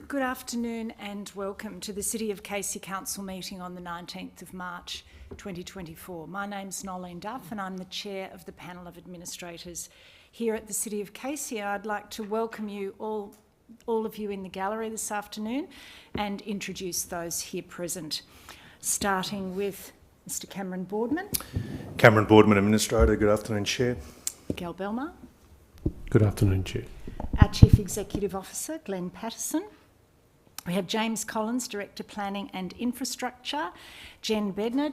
Good afternoon and welcome to the City of Casey Council meeting on the 19th of March 2024. My name's Nolene Duff and I'm the Chair of the Panel of Administrators here at the City of Casey. I'd like to welcome you all of you in the gallery this afternoon and introduce those here present, starting with Mr Cameron Boardman. Cameron Boardman, Administrator. Good afternoon, Chair. Gail Belmar. Good afternoon, Chair. Our Chief Executive Officer, Glenn Patterson. We have James Collins, Director Planning and Infrastructure, Jen Bednar,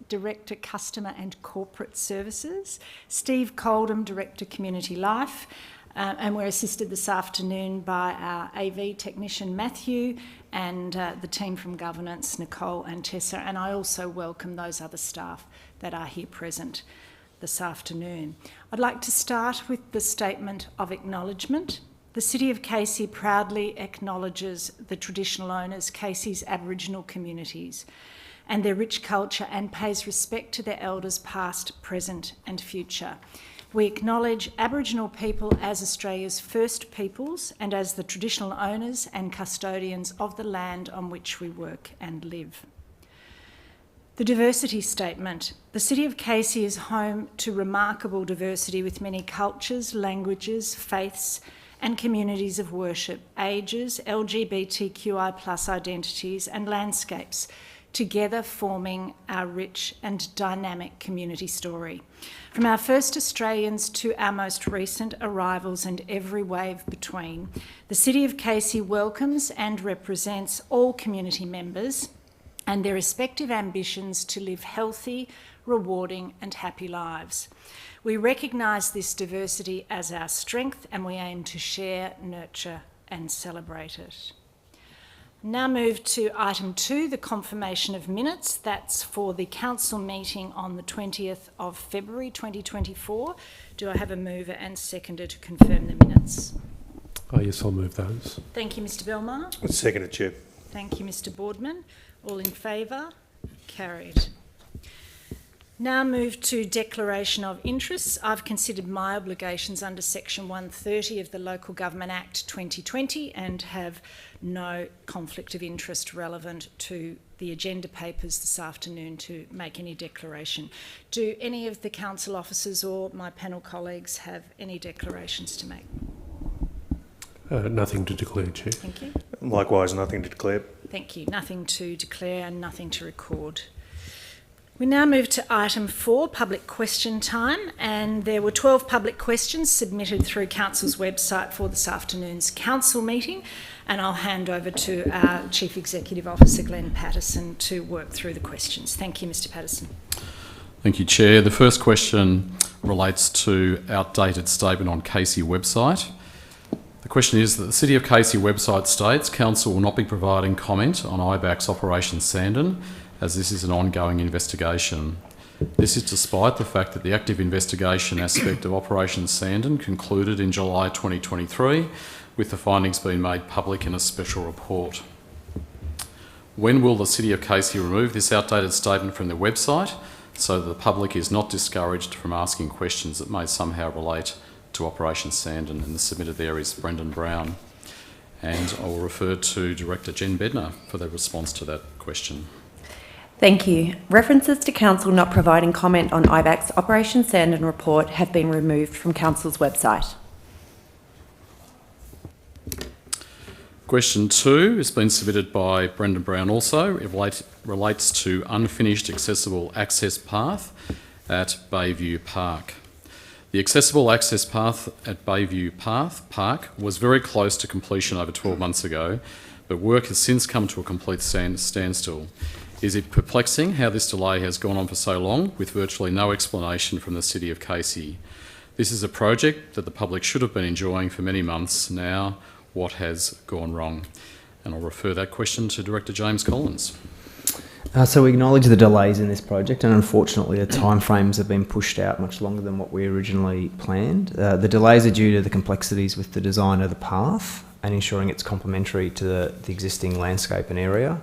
Director Customer and Corporate Services, Steve Coldham, Director Community Life, and we're assisted this afternoon by our AV technician Matthew and the team from Governance, Nicole and Tessa, and I also welcome those other staff that are here present this afternoon. I'd like to start with the statement of acknowledgement. The City of Casey proudly acknowledges the traditional owners, Casey's Aboriginal communities, and their rich culture, and pays respect to their elders past, present and future. We acknowledge Aboriginal people as Australia's first peoples and as the traditional owners and custodians of the land on which we work and live. The diversity statement. The City of Casey is home to remarkable diversity with many cultures, languages, faiths, and communities of worship, ages, LGBTQI+ identities and landscapes, together forming our rich and dynamic community story. From our first Australians to our most recent arrivals and every wave between, the City of Casey welcomes and represents all community members and their respective ambitions to live healthy, rewarding and happy lives. We recognise this diversity as our strength and we aim to share, nurture and celebrate it. Now move to item 2, the confirmation of minutes. That's for the council meeting on the 20th of February 2024. Do I have a mover and seconder to confirm the minutes? Oh, yes, I'll move those. Thank you, Mr Belmar. Seconded, Chair. Thank you, Mr Boardman. All in favour? Carried. Now move to declaration of interests. I've considered my obligations under section 130 of the Local Government Act 2020 and have no conflict of interest relevant to the agenda papers this afternoon to make any declaration. Do any of the council officers or my panel colleagues have any declarations to make? Nothing to declare, Chair. Thank you. Likewise, nothing to declare. Thank you. Nothing to declare and nothing to record. We now move to item 4, public question time, and there were 12 public questions submitted through Council's website for this afternoon's council meeting, and I'll hand over to our Chief Executive Officer, Glenn Patterson, to work through the questions. Thank you, Mr Patterson. Thank you, Chair. The first question relates to outdated statement on Casey website. The question is that the City of Casey website states Council will not be providing comment on IBAC's Operation Sandon, as this is an ongoing investigation. This is despite the fact that the active investigation aspect of Operation Sandon concluded in July 2023, with the findings being made public in a special report. When will the City of Casey remove this outdated statement from their website so that the public is not discouraged from asking questions that may somehow relate to Operation Sandon? And the submitter there is Brendan Brown. And I will refer to Director Jen Bednar for the response to that question. Thank you. References to Council not providing comment on IBAC's Operation Sandon report have been removed from Council's website. Question 2 has been submitted by Brendan Brown also. It relates to unfinished accessible access path at Bayview Park. The accessible access path at Bayview Park was very close to completion over 12 months ago, but work has since come to a complete standstill. Is it perplexing how this delay has gone on for so long with virtually no explanation from the City of Casey? This is a project that the public should have been enjoying for many months now. What has gone wrong? And I'll refer that question to Director James Collins. So we acknowledge the delays in this project, and unfortunately the timeframes have been pushed out much longer than what we originally planned. The delays are due to the complexities with the design of the path and ensuring it's complementary to the existing landscape and area.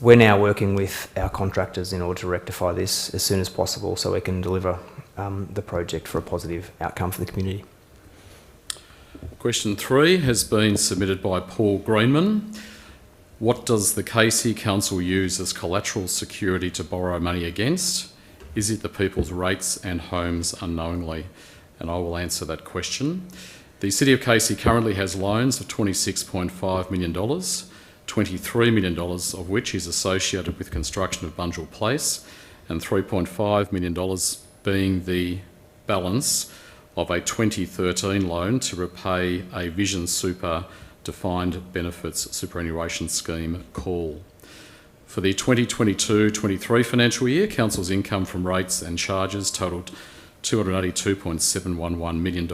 We're now working with our contractors in order to rectify this as soon as possible so we can deliver the project for a positive outcome for the community. Question 3 has been submitted by Paul Greenman. What does the Casey Council use as collateral security to borrow money against? Is it the people's rates and homes unknowingly? And I will answer that question. The City of Casey currently has loans of $26.5 million, $23 million of which is associated with construction of Bunjil Place, and $3.5 million being the balance of a 2013 loan to repay a Vision Super defined benefits superannuation scheme call. For the 2022-23 financial year, Council's income from rates and charges totalled $282.711 million.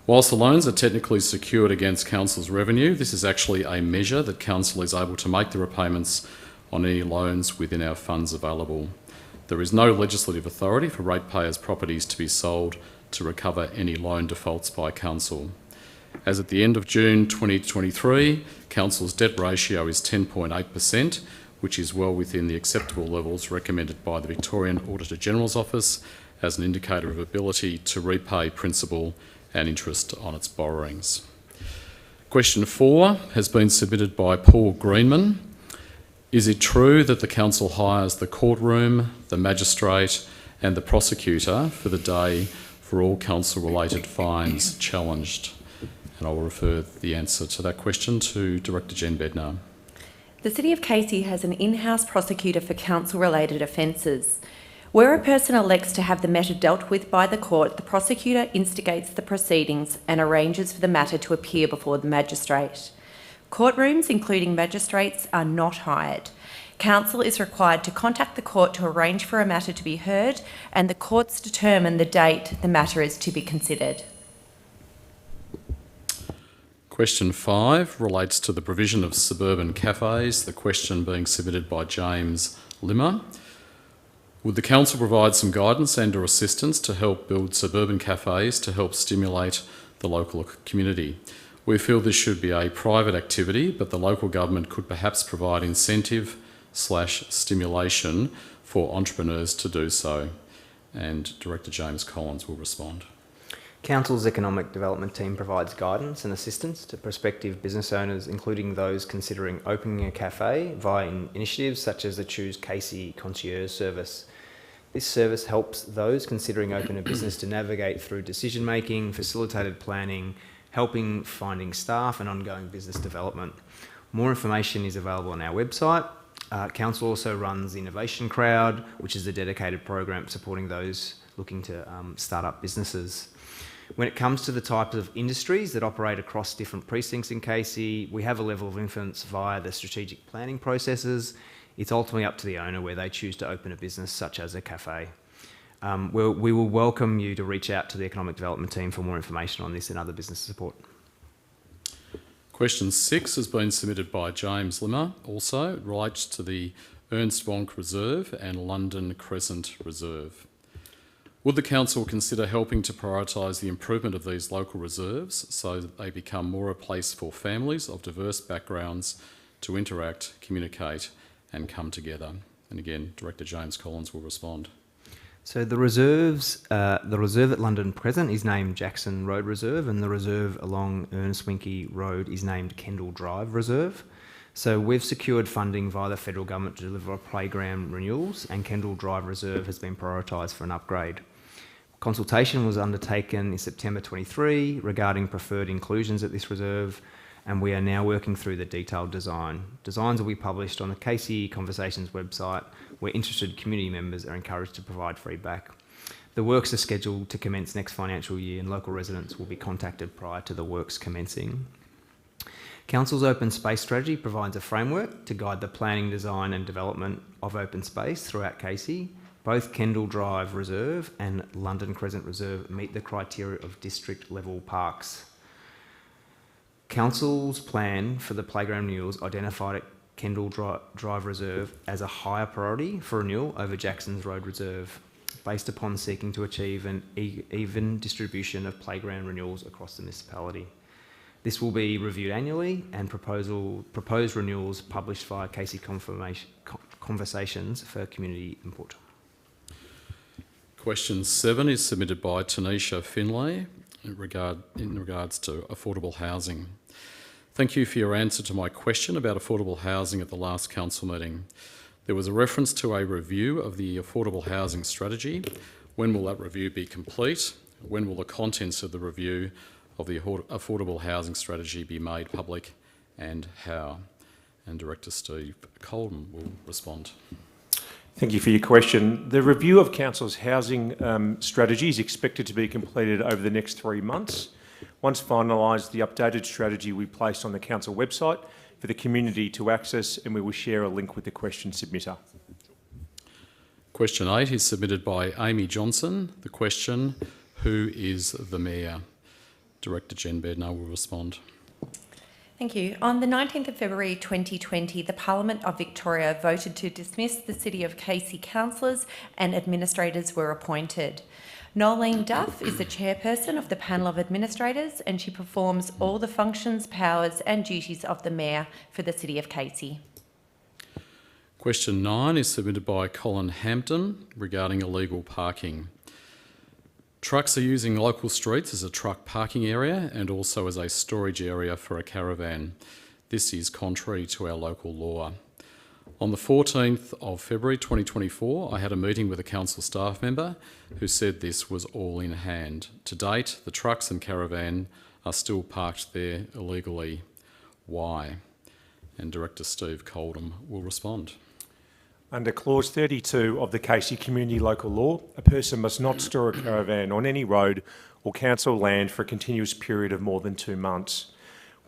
Whilst the loans are technically secured against Council's revenue, this is actually a measure that Council is able to make the repayments on any loans within our funds available. There is no legislative authority for ratepayers' properties to be sold to recover any loan defaults by Council. As at the end of June 2023, Council's debt ratio is 10.8%, which is well within the acceptable levels recommended by the Victorian Auditor-General's Office as an indicator of ability to repay principal and interest on its borrowings. Question 4 has been submitted by Paul Greenman. Is it true that the Council hires the courtroom, the magistrate and the prosecutor for the day for all Council-related fines challenged? And I will refer the answer to that question to Director Jen Bednar. The City of Casey has an in-house prosecutor for council-related offences. Where a person elects to have the matter dealt with by the court, the prosecutor instigates the proceedings and arranges for the matter to appear before the magistrate. Courtrooms, including magistrates, are not hired. Council is required to contact the court to arrange for a matter to be heard, and the courts determine the date the matter is to be considered. Question 5 relates to the provision of suburban cafes, the question being submitted by James Limmer. Would the Council provide some guidance and or assistance to help build suburban cafes to help stimulate the local community? We feel this should be a private activity, but the local government could perhaps provide incentive/stimulation for entrepreneurs to do so. And Director James Collins will respond. Council's Economic Development Team provides guidance and assistance to prospective business owners, including those considering opening a cafe via initiatives such as the Choose Casey Concierge service. This service helps those considering opening a business to navigate through decision-making, facilitated planning, helping finding staff and ongoing business development. More information is available on our website. Council also runs Innovation Crowd, which is a dedicated program supporting those looking to start up businesses. When it comes to the types of industries that operate across different precincts in Casey, we have a level of influence via the strategic planning processes. It's ultimately up to the owner where they choose to open a business such as a cafe. We will welcome you to reach out to the Economic Development Team for more information on this and other business support. Question 6 has been submitted by James Limmer. Also, it relates to the Ernst Vonk Reserve and London Crescent Reserve. Would the Council consider helping to prioritise the improvement of these local reserves so that they become more a place for families of diverse backgrounds to interact, communicate and come together? And again, Director James Collins will respond. So the reserve at London Crescent is named Jackson Road Reserve, and the reserve along Ernest Winkie Road is named Kendall Drive Reserve. So we've secured funding via the federal government to deliver playground renewals, and Kendall Drive Reserve has been prioritised for an upgrade. Consultation was undertaken in September 23 regarding preferred inclusions at this reserve, and we are now working through the detailed design. Designs will be published on the Casey Conversations website, where interested community members are encouraged to provide feedback. The works are scheduled to commence next financial year, and local residents will be contacted prior to the works commencing. Council's open space strategy provides a framework to guide the planning, design and development of open space throughout Casey. Both Kendall Drive Reserve and London Crescent Reserve meet the criteria of district level parks. Council's plan for the playground renewals identified at Kendall Drive Reserve as a higher priority for renewal over Jackson's Road Reserve, based upon seeking to achieve an even distribution of playground renewals across the municipality. This will be reviewed annually, and proposed renewals published via Casey Conversations for community input. Question 7 is submitted by Tanisha Finlay in regards to affordable housing. Thank you for your answer to my question about affordable housing at the last council meeting. There was a reference to a review of the affordable housing strategy. When will that review be complete? When will the contents of the review of the affordable housing strategy be made public, and how? And Director Steve Colden will respond. Thank you for your question. The review of Council's housing strategy is expected to be completed over the next 3 months. Once finalised, the updated strategy will be placed on the Council website for the community to access, and we will share a link with the question submitter. Question 8 is submitted by Amy Johnson. The question, who is the Mayor? Director Jen Bednar will respond. Thank you. On the 19th of February 2020, the Parliament of Victoria voted to dismiss the City of Casey councillors and administrators were appointed. Nolene Duff is the chairperson of the panel of administrators and she performs all the functions, powers and duties of the Mayor for the City of Casey. Question 9 is submitted by Colin Hampton regarding illegal parking. Trucks are using local streets as a truck parking area and also as a storage area for a caravan. This is contrary to our local law. On the 14th of February 2024, I had a meeting with a council staff member who said this was all in hand. To date, the trucks and caravan are still parked there illegally. Why? And Director Steve Coldham will respond. Under Clause 32 of the Casey Community Local Law, a person must not store a caravan on any road or council land for a continuous period of more than 2 months.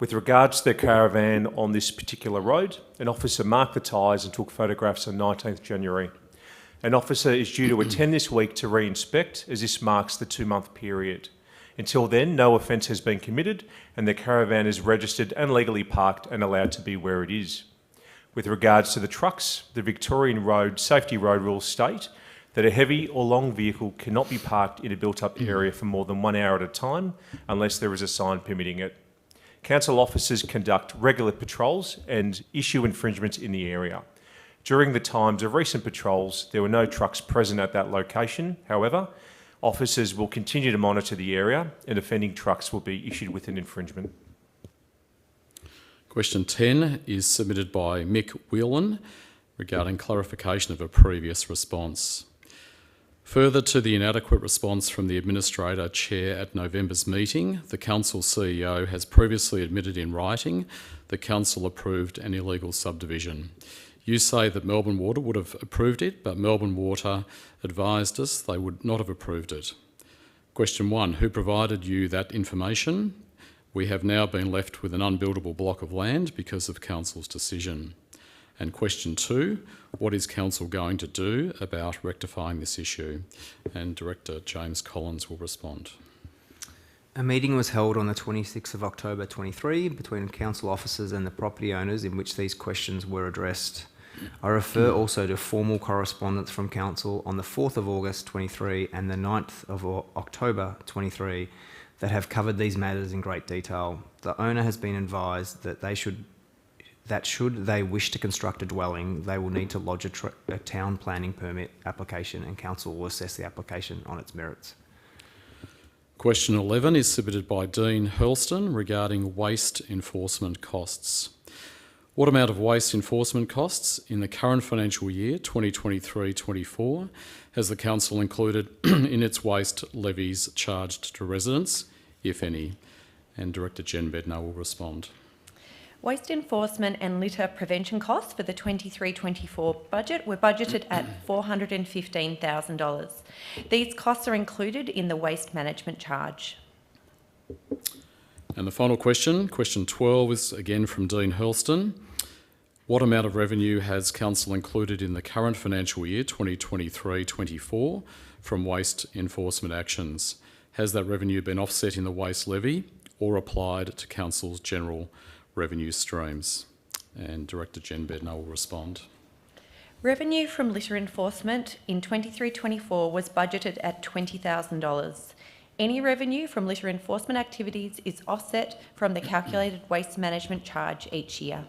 With regards to the caravan on this particular road, an officer marked the tyres and took photographs on 19th January. An officer is due to attend this week to re-inspect, as this marks the 2-month period. Until then, no offence has been committed and the caravan is registered and legally parked and allowed to be where it is. With regards to the trucks, the Victorian Road Safety Road rules state that a heavy or long vehicle cannot be parked in a built-up area for more than 1 hour at a time unless there is a sign permitting it. Council officers conduct regular patrols and issue infringements in the area. During the times of recent patrols, there were no trucks present at that location. However, officers will continue to monitor the area and offending trucks will be issued with an infringement. Question 10 is submitted by Mick Whelan regarding clarification of a previous response. Further to the inadequate response from the Administrator Chair at November's meeting, the Council CEO has previously admitted in writing the Council approved an illegal subdivision. You say that Melbourne Water would have approved it, but Melbourne Water advised us they would not have approved it. Question 1, who provided you that information? We have now been left with an unbuildable block of land because of Council's decision. And question 2, what is Council going to do about rectifying this issue? And Director James Collins will respond. A meeting was held on the 26th of October 23 between Council officers and the property owners in which these questions were addressed. I refer also to formal correspondence from Council on the 4th of August 23 and the 9th of October 23 that have covered these matters in great detail. The owner has been advised that should they wish to construct a dwelling, they will need to lodge a town planning permit application and Council will assess the application on its merits. Question 11 is submitted by Dean Hurlston regarding waste enforcement costs. What amount of waste enforcement costs in the current financial year 2023-24 has the Council included in its waste levies charged to residents, if any? And Director Jen Bednar will respond. Waste enforcement and litter prevention costs for the 23-24 budget were budgeted at $415,000. These costs are included in the waste management charge. And the final question, question 12, is again from Dean Hurlston. What amount of revenue has Council included in the current financial year 2023-24 from waste enforcement actions? Has that revenue been offset in the waste levy or applied to Council's general revenue streams? And Director Jen Bednar will respond. Revenue from litter enforcement in 23-24 was budgeted at $20,000. Any revenue from litter enforcement activities is offset from the calculated waste management charge each year.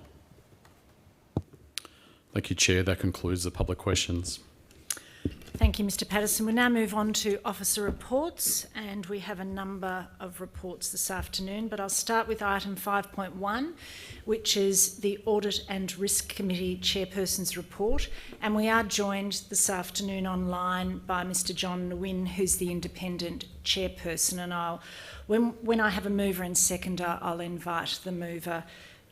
Thank you, Chair. That concludes the public questions. Thank you, Mr Patterson. We'll now move on to officer reports, and we have a number of reports this afternoon, but I'll start with item 5.1, which is the Audit and Risk Committee Chairperson's report, and we are joined this afternoon online by Mr John Nguyen, who's the independent chairperson, and when I have a mover and seconder, I'll invite the mover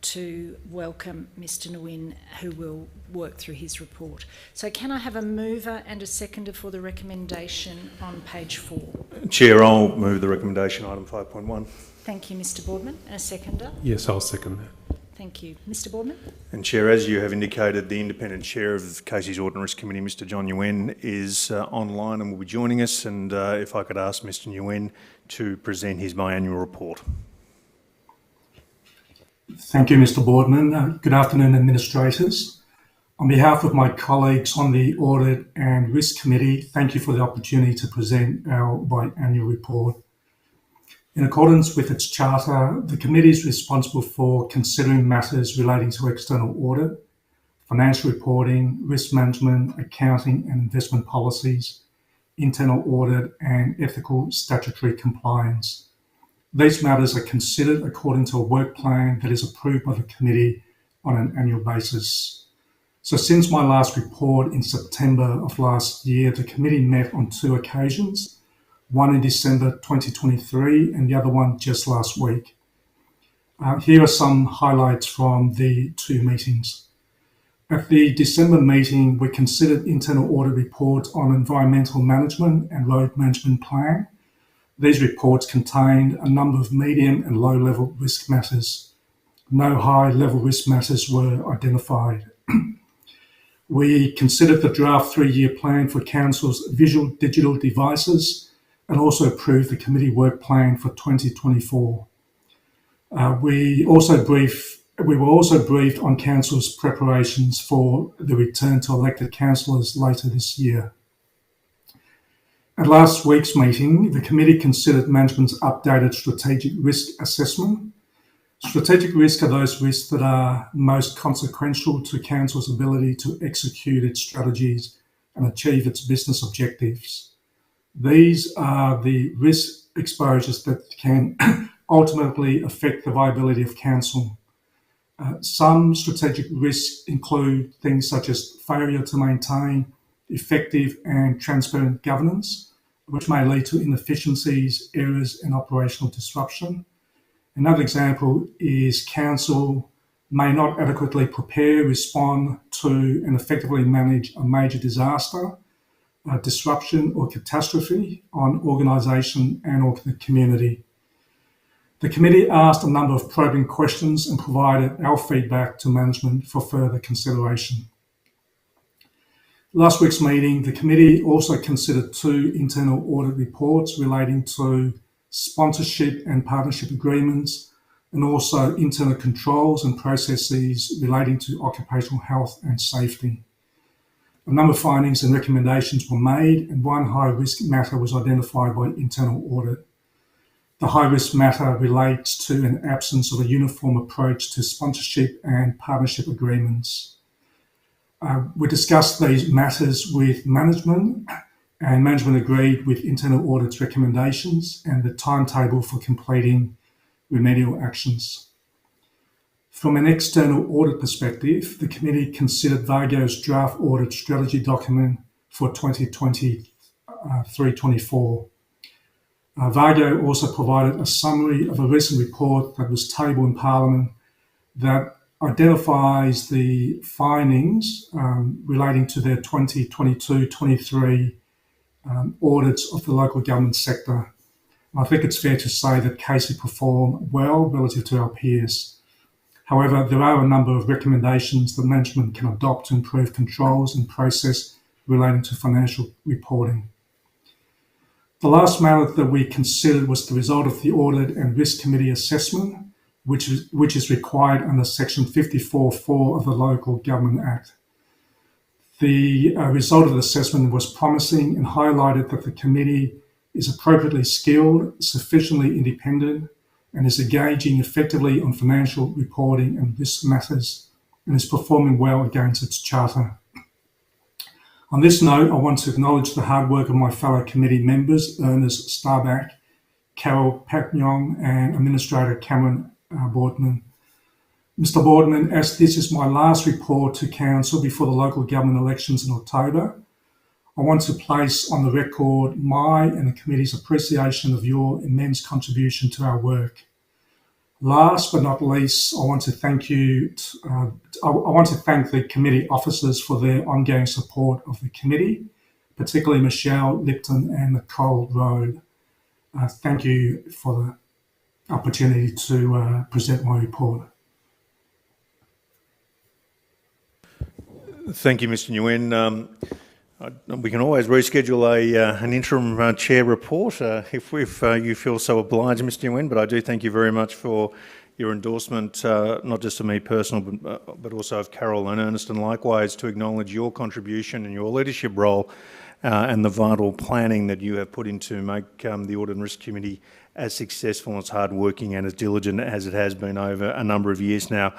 to welcome Mr Nguyen, who will work through his report. So can I have a mover and a seconder for the recommendation on page 4? Chair, I'll move the recommendation item 5.1. Thank you, Mr Boardman. And a seconder? Yes, I'll second that. Thank you. Mr Boardman? And Chair, as you have indicated, the independent chair of Casey's Audit and Risk Committee, Mr John Nguyen, is online and will be joining us. And if I could ask Mr Nguyen to present his biannual report. Thank you, Mr Boardman. Good afternoon, administrators. On behalf of my colleagues on the Audit and Risk Committee, thank you for the opportunity to present our biannual report. In accordance with its charter, the committee is responsible for considering matters relating to external audit, financial reporting, risk management, accounting and investment policies, internal audit and ethical statutory compliance. These matters are considered according to a work plan that is approved by the committee on an annual basis. So since my last report in September of last year, the committee met on 2 occasions, one in December 2023 and the other one just last week. Here are some highlights from the 2 meetings. At the December meeting, we considered internal audit reports on environmental management and road management plan. These reports contained a number of medium and low-level risk matters. No high-level risk matters were identified. We considered the draft 3-year plan for Council's visual digital devices and also approved the committee work plan for 2024. We were also briefed on Council's preparations for the return to elected councillors later this year. At last week's meeting, the committee considered management's updated strategic risk assessment. Strategic risks are those risks that are most consequential to Council's ability to execute its strategies and achieve its business objectives. These are the risk exposures that can ultimately affect the viability of Council. Some strategic risks include things such as failure to maintain effective and transparent governance, which may lead to inefficiencies, errors and operational disruption. Another example is Council may not adequately prepare, respond to and effectively manage a major disaster, disruption or catastrophe on organisation and or the community. The committee asked a number of probing questions and provided our feedback to management for further consideration. Last week's meeting, the committee also considered 2 internal audit reports relating to sponsorship and partnership agreements, and also internal controls and processes relating to occupational health and safety. A number of findings and recommendations were made, and one high-risk matter was identified by internal audit. The high-risk matter relates to an absence of a uniform approach to sponsorship and partnership agreements. We discussed these matters with management, and management agreed with internal audit's recommendations and the timetable for completing remedial actions. From an external audit perspective, the committee considered Vargo's draft audit strategy document for 2023-24. Vargo also provided a summary of a recent report that was tabled in Parliament that identifies the findings relating to their 2022-23 audits of the local government sector. I think it's fair to say that Casey performed well relative to our peers. However, there are a number of recommendations that management can adopt to improve controls and process relating to financial reporting. The last matter that we considered was the result of the Audit and Risk Committee assessment, which is required under Section 54(4) of the Local Government Act. The result of the assessment was promising and highlighted that the committee is appropriately skilled, sufficiently independent, and is engaging effectively on financial reporting and risk matters, and is performing well against its charter. On this note, I want to acknowledge the hard work of my fellow committee members, Ernest Starback, Carol Pagnon, and Administrator Cameron Boardman. Mr. Boardman, as this is my last report to Council before the local government elections in October, I want to place on the record my and the committee's appreciation of your immense contribution to our work. Last but not least, I want to thank the committee officers for their ongoing support of the committee, particularly Michelle Lipton and Nicole Rode. Thank you for the opportunity to present my report. Thank you, Mr. Nguyen. We can always reschedule an interim chair report if you feel so obliged, Mr. Nguyen, but I do thank you very much for your endorsement, not just of me personally, but also of Carol and Ernest, and likewise to acknowledge your contribution and your leadership role and the vital planning that you have put in to make the Audit and Risk Committee as successful, as hardworking and as diligent as it has been over a number of years now,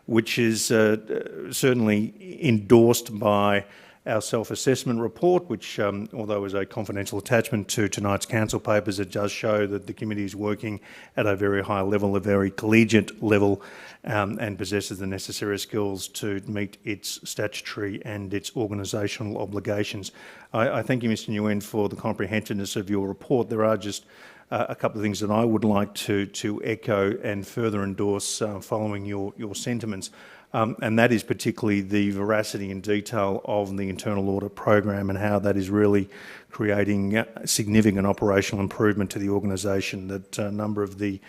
which is certainly endorsed by our self-assessment report, which, although is a confidential attachment to tonight's council papers, it does show that the committee is working at a very high level, a very collegiate level, and possesses the necessary skills to meet its statutory and its organisational obligations. I thank you, Mr. Nguyen, for the comprehensiveness of your report. There are just a couple of things that I would like to echo and further endorse following your sentiments. And that is particularly the veracity and detail of the internal audit program and how that is really creating significant operational improvement to the organisation. That a number of the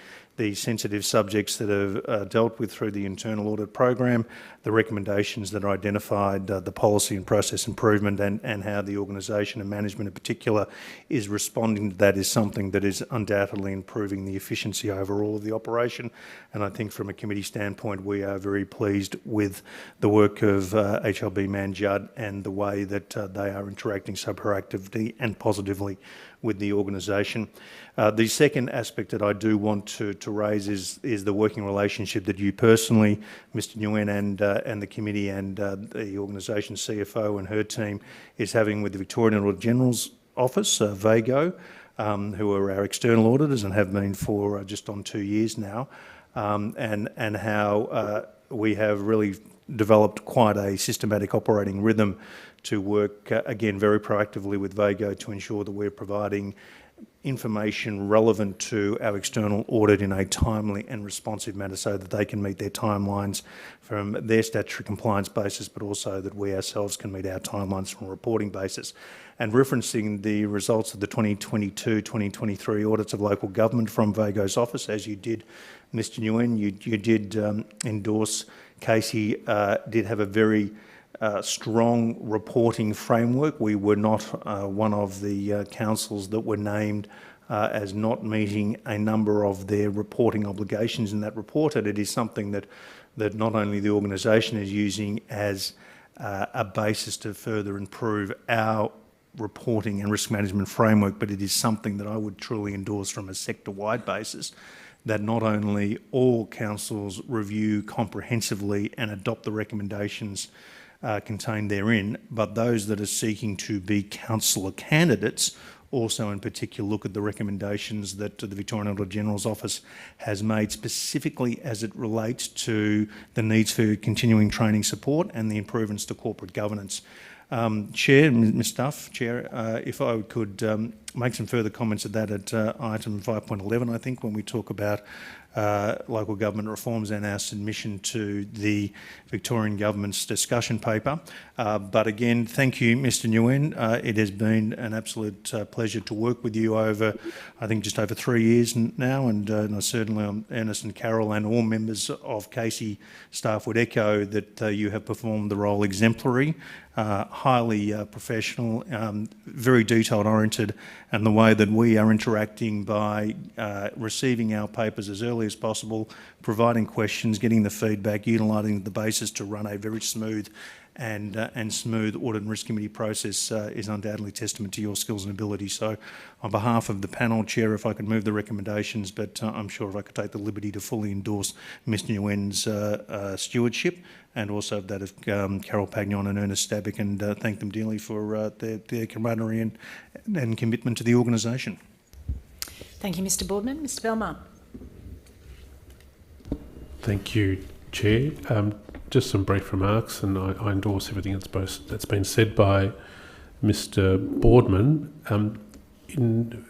sensitive subjects that are dealt with through the internal audit program, the recommendations that are identified, the policy and process improvement, and how the organisation and management in particular is responding to that is something that is undoubtedly improving the efficiency overall of the operation. And I think from a committee standpoint, we are very pleased with the work of HLB Man Judd and the way that they are interacting so proactively and positively with the organisation. The second aspect that I do want to raise is the working relationship that you personally, Mr. Nguyen, and the committee and the organisation CFO and her team is having with the Victorian Auditor General's Office, VAGO, who are our external auditors and have been for just on 2 years now, and how we have really developed quite a systematic operating rhythm to work, again, very proactively with VAGO to ensure that we're providing information relevant to our external audit in a timely and responsive manner so that they can meet their timelines from their statutory compliance basis, but also that we ourselves can meet our timelines from a reporting basis. And referencing the results of the 2022-2023 audits of local government from VAGO's office, as you did, Mr. Nguyen, you did endorse Casey, did have a very strong reporting framework. We were not one of the councils that were named as not meeting a number of their reporting obligations in that report, and it is something that not only the organisation is using as a basis to further improve our reporting and risk management framework, but it is something that I would truly endorse from a sector-wide basis, that not only all councils review comprehensively and adopt the recommendations contained therein, but those that are seeking to be councillor candidates also in particular look at the recommendations that the Victorian Auditor General's Office has made specifically as it relates to the needs for continuing training support and the improvements to corporate governance. Chair, Ms Duff, Chair, if I could make some further comments at that at item 5.11, I think, when we talk about local government reforms and our submission to the Victorian Government's discussion paper. But again, thank you, Mr. Nguyen. It has been an absolute pleasure to work with you over, I think, just over 3 years now, and certainly Ernest and Carol and all members of Casey staff would echo that you have performed the role exemplary, highly professional, very detailed oriented, and the way that we are interacting by receiving our papers as early as possible, providing questions, getting the feedback, utilising the basis to run a very smooth and smooth audit and risk committee process is undoubtedly testament to your skills and ability. So on behalf of the panel, Chair, if I could move the recommendations, but I'm sure if I could take the liberty to fully endorse Mr Nguyen's stewardship and also that of Carol Pagnon and Ernest Stabic, and thank them dearly for their camaraderie and commitment to the organisation. Thank you, Mr Boardman. Mr Belmar. Thank you, Chair. Just some brief remarks, and I endorse everything that's been said by Mr Boardman. In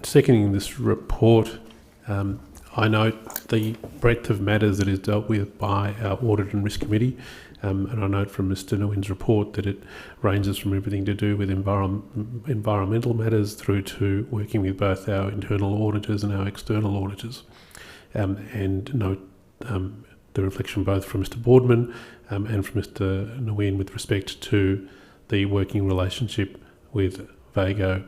seconding this report, I note the breadth of matters that is dealt with by our Audit and Risk Committee, and I note from Mr Nguyen's report that it ranges from everything to do with environmental matters through to working with both our internal auditors and our external auditors, and note the reflection both from Mr Boardman and from Mr Nguyen with respect to the working relationship with VAGO.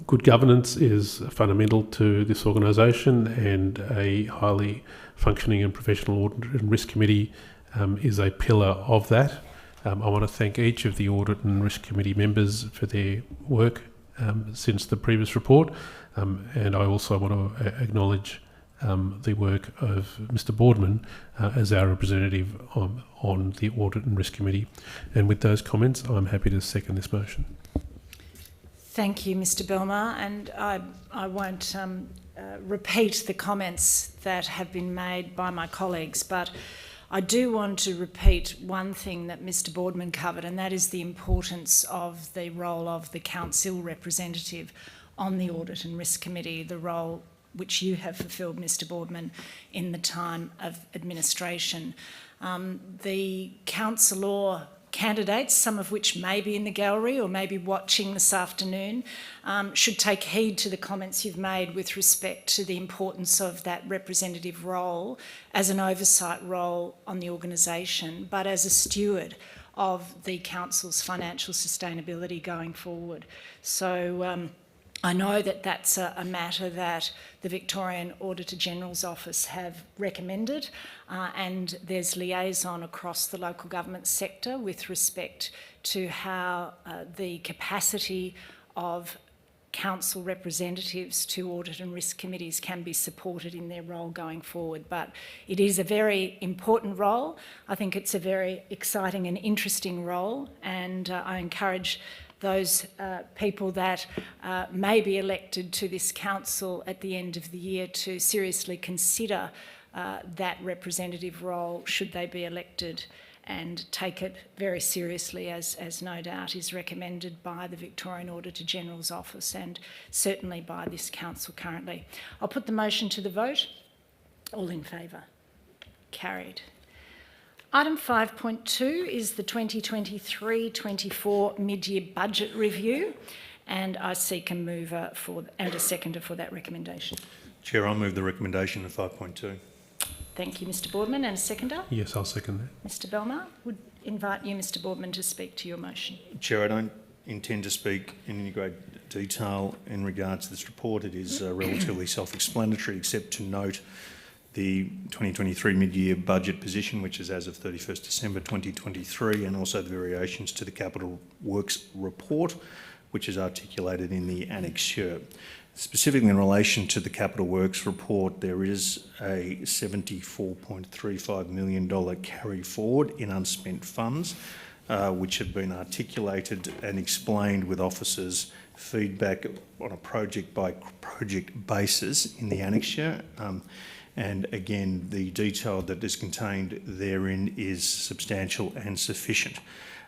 Good governance is fundamental to this organisation, and a highly functioning and professional Audit and Risk Committee is a pillar of that. I want to thank each of the Audit and Risk Committee members for their work since the previous report, and I also want to acknowledge the work of Mr Boardman as our representative on the Audit and Risk Committee. And with those comments, I'm happy to second this motion. Thank you, Mr Belmar, and I won't repeat the comments that have been made by my colleagues, but I do want to repeat one thing that Mr Boardman covered, and that is the importance of the role of the council representative on the Audit and Risk Committee, the role which you have fulfilled, Mr Boardman, in the time of administration. The councillor candidates, some of which may be in the gallery or may be watching this afternoon, should take heed to the comments you've made with respect to the importance of that representative role as an oversight role on the organisation, but as a steward of the council's financial sustainability going forward. So I know that that's a matter that the Victorian Auditor-General's Office have recommended, and there's liaison across the local government sector with respect to how the capacity of council representatives to audit and risk committees can be supported in their role going forward. But it is a very important role. I think it's a very exciting and interesting role, and I encourage those people that may be elected to this council at the end of the year to seriously consider that representative role should they be elected, and take it very seriously, as no doubt is recommended by the Victorian Auditor-General's Office and certainly by this council currently. I'll put the motion to the vote. All in favour? Carried. Item 5.2 is the 2023-24 mid-year budget review, and I seek a mover and a seconder for that recommendation. Chair, I'll move the recommendation of 5.2. Thank you, Mr Boardman. And a seconder? Yes, I'll second that. Mr Belmar, would invite you, Mr Boardman, to speak to your motion. Chair, I don't intend to speak in any great detail in regard to this report. It is relatively self-explanatory, except to note the 2023 mid-year budget position, which is as of 31st December 2023, and also the variations to the Capital Works report, which is articulated in the annexure. Specifically in relation to the Capital Works report, there is a $74.35 million carry forward in unspent funds, which have been articulated and explained with officers' feedback on a project-by-project basis in the annexure. And again, the detail that is contained therein is substantial and sufficient.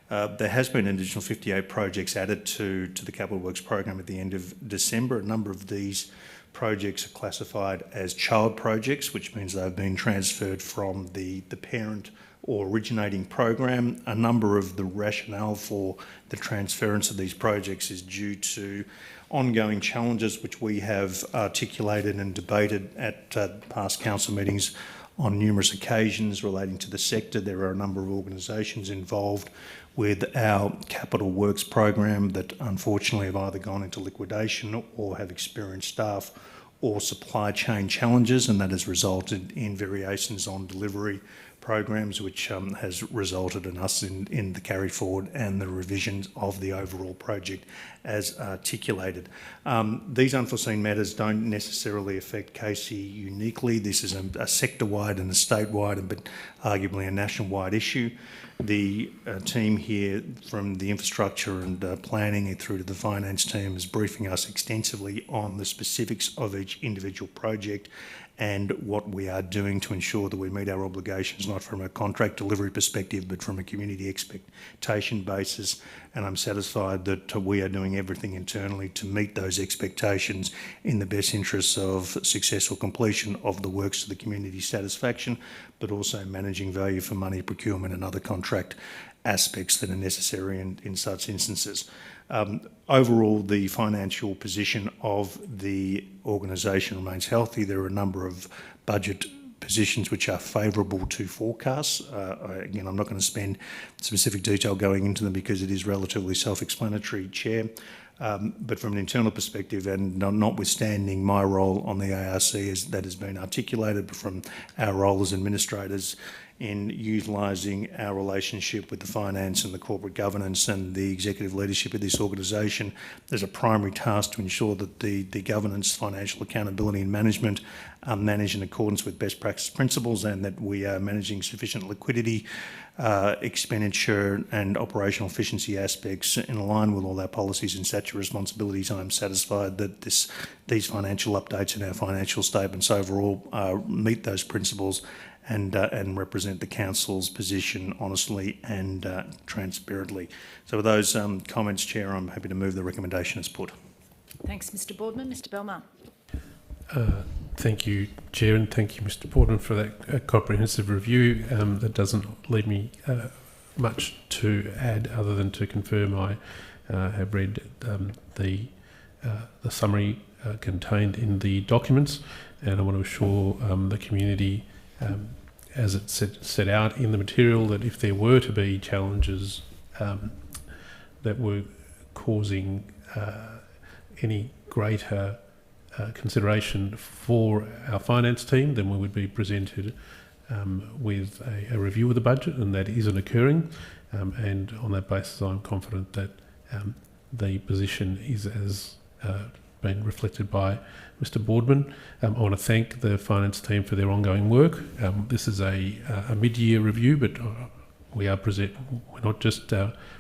There has been an additional 58 projects added to the Capital Works program at the end of December. A number of these projects are classified as child projects, which means they've been transferred from the parent or originating program. A number of the rationale for the transference of these projects is due to ongoing challenges which we have articulated and debated at past council meetings on numerous occasions relating to the sector. There are a number of organisations involved with our Capital Works program that unfortunately have either gone into liquidation or have experienced staff or supply chain challenges, and that has resulted in variations on delivery programs, which has resulted in us in the carry forward and the revisions of the overall project as articulated. These unforeseen matters don't necessarily affect Casey uniquely. This is a sector-wide and a state-wide, but arguably a national-wide issue. The team here, from the infrastructure and planning through to the finance team, is briefing us extensively on the specifics of each individual project and what we are doing to ensure that we meet our obligations, not from a contract delivery perspective, but from a community expectation basis. And I'm satisfied that we are doing everything internally to meet those expectations in the best interests of successful completion of the works to the community's satisfaction, but also managing value for money procurement and other contract aspects that are necessary in such instances. Overall, the financial position of the organisation remains healthy. There are a number of budget positions which are favourable to forecasts. Again, I'm not going to spend specific detail going into them because it is relatively self-explanatory, Chair. But from an internal perspective, and notwithstanding my role on the ARC that has been articulated, but from our role as administrators in utilising our relationship with the finance and the corporate governance and the executive leadership of this organisation, there's a primary task to ensure that the governance, financial accountability and management are managed in accordance with best practice principles, and that we are managing sufficient liquidity, expenditure and operational efficiency aspects in line with all our policies and statutory responsibilities. I'm satisfied that these financial updates and our financial statements overall meet those principles and represent the Council's position honestly and transparently. So with those comments, Chair, I'm happy to move the recommendation as put. Thanks, Mr Boardman. Mr Belmar. Thank you, Chair, and thank you, Mr Boardman, for that comprehensive review. That doesn't leave me much to add other than to confirm I have read the summary contained in the documents, and I want to assure the community, as it's set out in the material, that if there were to be challenges that were causing any greater consideration for our finance team, then we would be presented with a review of the budget, and that isn't occurring. And on that basis, I'm confident that the position is as been reflected by Mr Boardman. I want to thank the finance team for their ongoing work. This is a mid-year review, but we're not just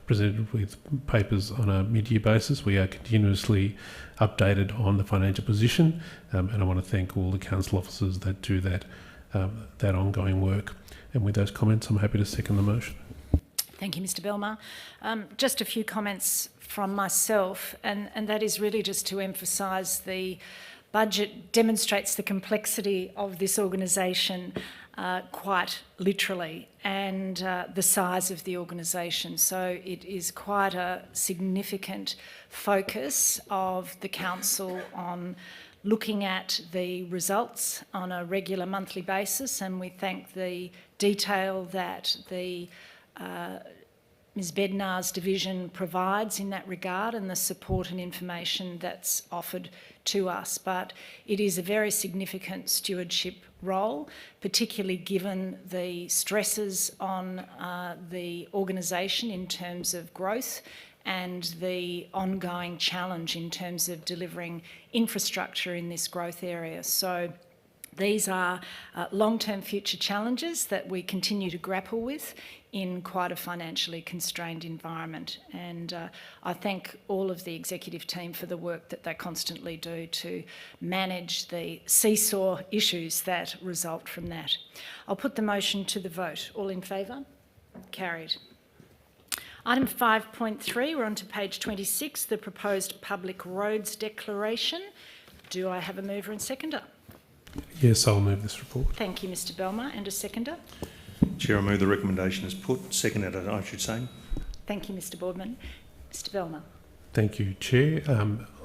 presented with papers on a mid-year basis. We are continuously updated on the financial position, and I want to thank all the council officers that do that ongoing work. And with those comments, I'm happy to second the motion. Thank you, Mr Belmar. Just a few comments from myself, and that is really just to emphasise the budget demonstrates the complexity of this organisation quite literally, and the size of the organisation. So it is quite a significant focus of the council on looking at the results on a regular monthly basis, and we thank the detail that the Ms Bednar's division provides in that regard and the support and information that's offered to us. But it is a very significant stewardship role, particularly given the stresses on the organisation in terms of growth and the ongoing challenge in terms of delivering infrastructure in this growth area. So these are long-term future challenges that we continue to grapple with in quite a financially constrained environment. And I thank all of the executive team for the work that they constantly do to manage the seesaw issues that result from that. I'll put the motion to the vote. All in favour? Carried. Item 5.3, we're on to page 26, the proposed public roads declaration. Do I have a mover and seconder? Yes, I'll move this report. Thank you, Mr Belmar. And a seconder? Chair, I move the recommendation as put. Seconded, I should say. Thank you, Mr Boardman. Mr Belmar. Thank you, Chair.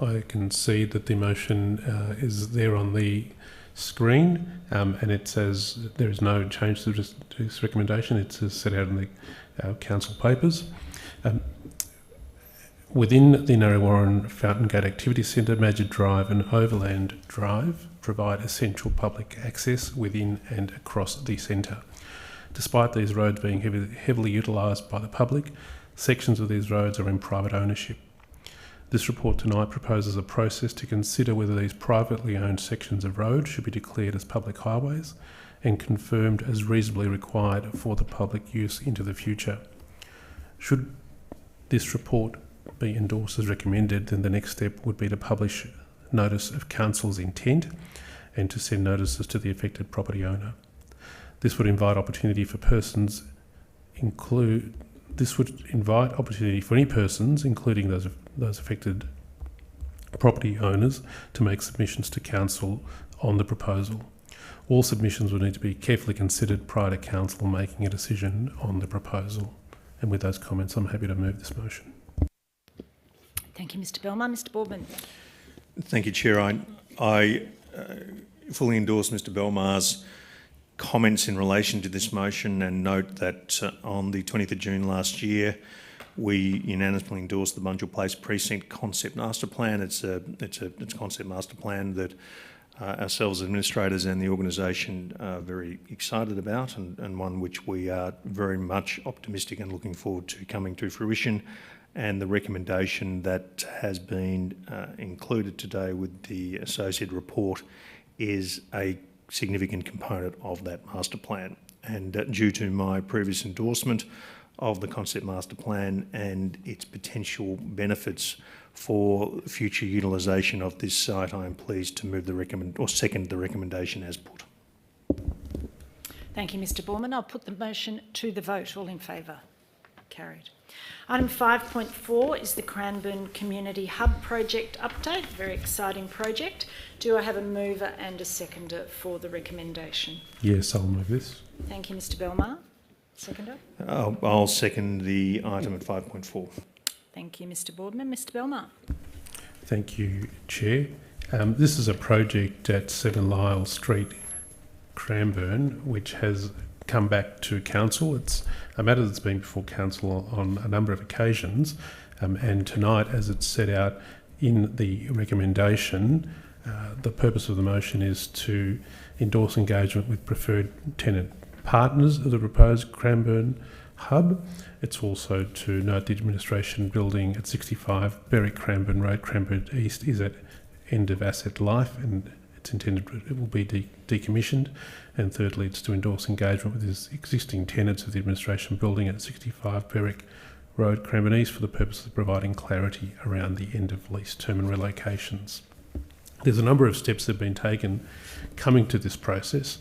I can see that the motion is there on the screen, and it says there is no change to this recommendation. It's set out in the council papers. Within the Narre Fountain Gate Activity Centre, Major Drive and Overland Drive provide essential public access within and across the centre. Despite these roads being heavily utilised by the public, sections of these roads are in private ownership. This report tonight proposes a process to consider whether these privately owned sections of road should be declared as public highways and confirmed as reasonably required for the public use into the future. Should this report be endorsed as recommended, then the next step would be to publish notice of council's intent and to send notices to the affected property owner. This would invite opportunity for any persons, including those affected property owners, to make submissions to council on the proposal. All submissions will need to be carefully considered prior to council making a decision on the proposal. And with those comments, I'm happy to move this motion. Thank you, Mr Belmar. Mr Boardman. Thank you, Chair. I fully endorse Mr Belmar's comments in relation to this motion and note that on the 20th of June last year, we unanimously endorsed the Bunjil Place Precinct Concept Master Plan. It's a concept master plan that ourselves administrators and the organisation are very excited about, and one which we are very much optimistic and looking forward to coming to fruition. And the recommendation that has been included today with the associated report is a significant component of that master plan. And due to my previous endorsement of the concept master plan and its potential benefits for future utilisation of this site, I am pleased to move second the recommendation as put. Thank you, Mr Boardman. I'll put the motion to the vote. All in favour? Carried. Item 5.4 is the Cranbourne Community Hub project update. Very exciting project. Do I have a mover and a seconder for the recommendation? Yes, I'll move this. Thank you, Mr Belmar. Seconder? I'll second the item at 5.4. Thank you, Mr Boardman. Mr Belmar. Thank you, Chair. This is a project at 7 Lyle Street, Cranbourne, which has come back to council. It's a matter that's been before council on a number of occasions, and tonight, as it's set out in the recommendation, the purpose of the motion is to endorse engagement with preferred tenant partners of the proposed Cranbourne Hub. It's also to note the administration building at 65 Berwick Cranbourne Road, Cranbourne East, is at end of asset life and it's intended it will be decommissioned. And thirdly, it's to endorse engagement with the existing tenants of the administration building at 65 Berwick Road, Cranbourne East, for the purpose of providing clarity around the end of lease term and relocations. There's a number of steps that have been taken coming to this process,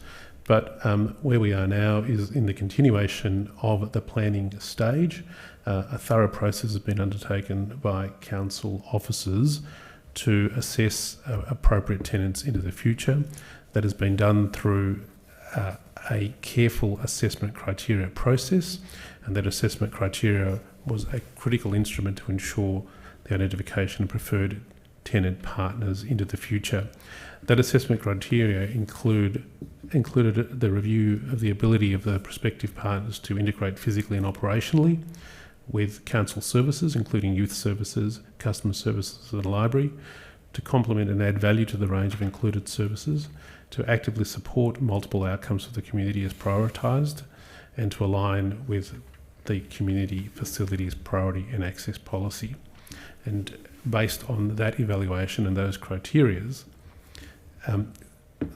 but where we are now is in the continuation of the planning stage. A thorough process has been undertaken by council officers to assess appropriate tenants into the future. That has been done through a careful assessment criteria process, and that assessment criteria was a critical instrument to ensure the identification of preferred tenant partners into the future. That assessment criteria included the review of the ability of the prospective partners to integrate physically and operationally with council services, including youth services, customer services and the library, to complement and add value to the range of included services, to actively support multiple outcomes of the community as prioritised, and to align with the community facilities priority and access policy. And based on that evaluation and those criterias,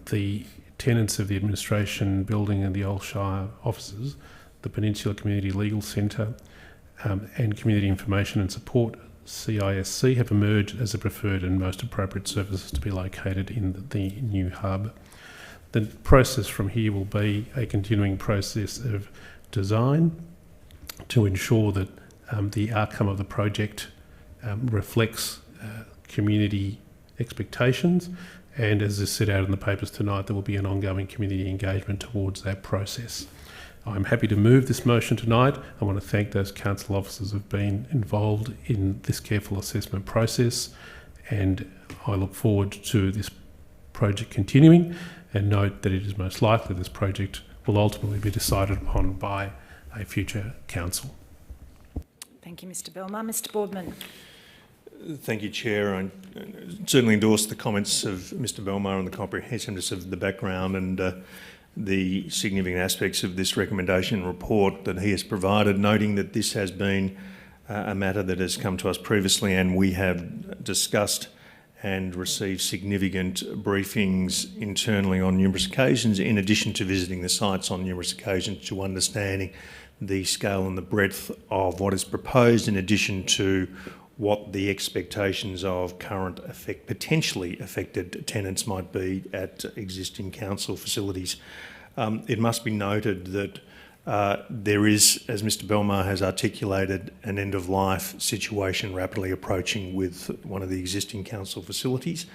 the tenants of the administration building and the Old Shire offices, the Peninsula Community Legal Centre and Community Information and Support, CISC, have emerged as the preferred and most appropriate services to be located in the new hub. The process from here will be a continuing process of design to ensure that the outcome of the project reflects community expectations, and as is set out in the papers tonight, there will be an ongoing community engagement towards that process. I'm happy to move this motion tonight. I want to thank those council officers who have been involved in this careful assessment process, and I look forward to this project continuing, and note that it is most likely this project will ultimately be decided upon by a future council. Thank you, Mr Belmar. Mr Boardman. Thank you, Chair. I certainly endorse the comments of Mr Belmar and the comprehensiveness of the background, and the significant aspects of this recommendation report that he has provided, noting that this has been a matter that has come to us previously and we have discussed and received significant briefings internally on numerous occasions, in addition to visiting the sites on numerous occasions to understanding the scale and the breadth of what is proposed, in addition to what the expectations of current potentially affected tenants might be at existing council facilities. It must be noted that there is, as Mr Belmar has articulated, an end-of-life situation rapidly approaching with one of the existing council facilities,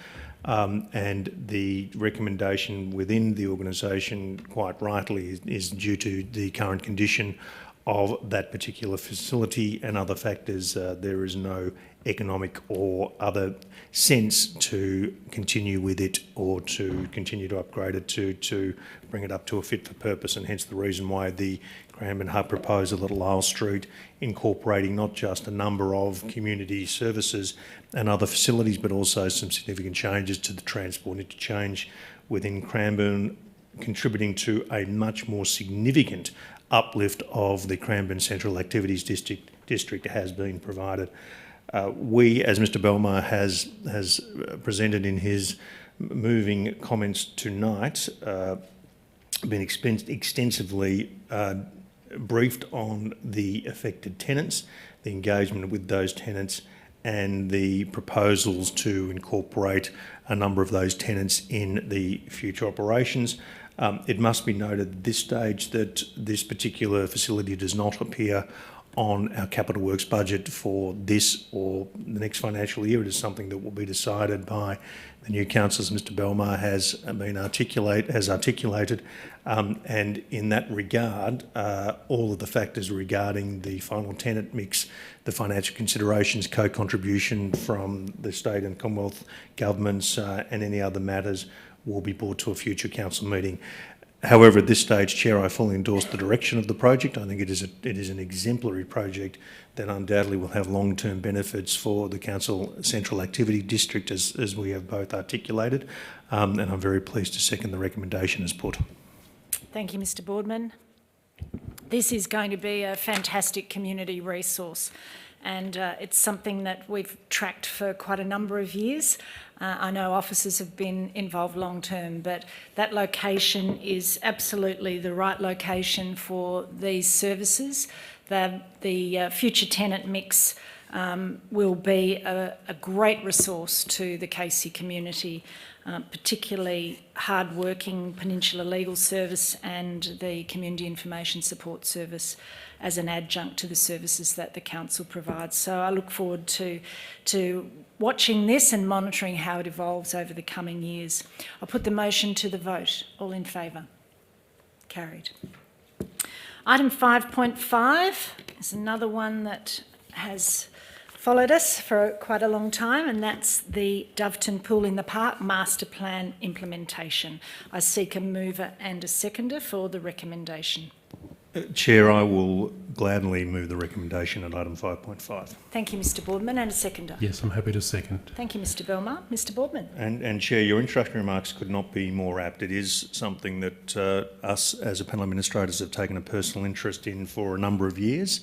and the recommendation within the organisation, quite rightly, is due to the current condition of that particular facility and other factors. There is no economic or other sense to continue with it or to continue to upgrade it to bring it up to a fit for purpose, and hence the reason why the Cranbourne Hub proposal at Lyle Street, incorporating not just a number of community services and other facilities, but also some significant changes to the transport interchange within Cranbourne, contributing to a much more significant uplift of the Cranbourne Central Activities District has been provided. We, as Mr Belmar has presented in his moving comments tonight, been extensively briefed on the affected tenants, the engagement with those tenants, and the proposals to incorporate a number of those tenants in the future operations. It must be noted at this stage that this particular facility does not appear on our capital works budget for this or the next financial year. It is something that will be decided by the new councillors Mr Belmar has articulated, and in that regard, all of the factors regarding the final tenant mix, the financial considerations, co-contribution from the state and Commonwealth governments, and any other matters will be brought to a future council meeting. However, at this stage, Chair, I fully endorse the direction of the project. I think it is an exemplary project that undoubtedly will have long-term benefits for the Council Central Activity District, as we have both articulated, and I'm very pleased to second the recommendation as put. Thank you, Mr Boardman. This is going to be a fantastic community resource, and it's something that we've tracked for quite a number of years. I know officers have been involved long term, but that location is absolutely the right location for these services. The future tenant mix will be a great resource to the Casey community, particularly hard-working Peninsula Legal Service and the Community Information Support Service as an adjunct to the services that the council provides. So I look forward to watching this and monitoring how it evolves over the coming years. I'll put the motion to the vote. All in favour? Carried. Item 5.5 is another one that has followed us for quite a long time, and that's the Doveton Pool in the Park Master Plan implementation. I seek a mover and a seconder for the recommendation. Chair, I will gladly move the recommendation at item 5.5. Thank you, Mr Boardman, and a seconder. Yes, I'm happy to second. Thank you, Mr Belmar. Mr Boardman. And Chair, your introductory remarks could not be more apt. It is something that us as a panel of administrators have taken a personal interest in for a number of years,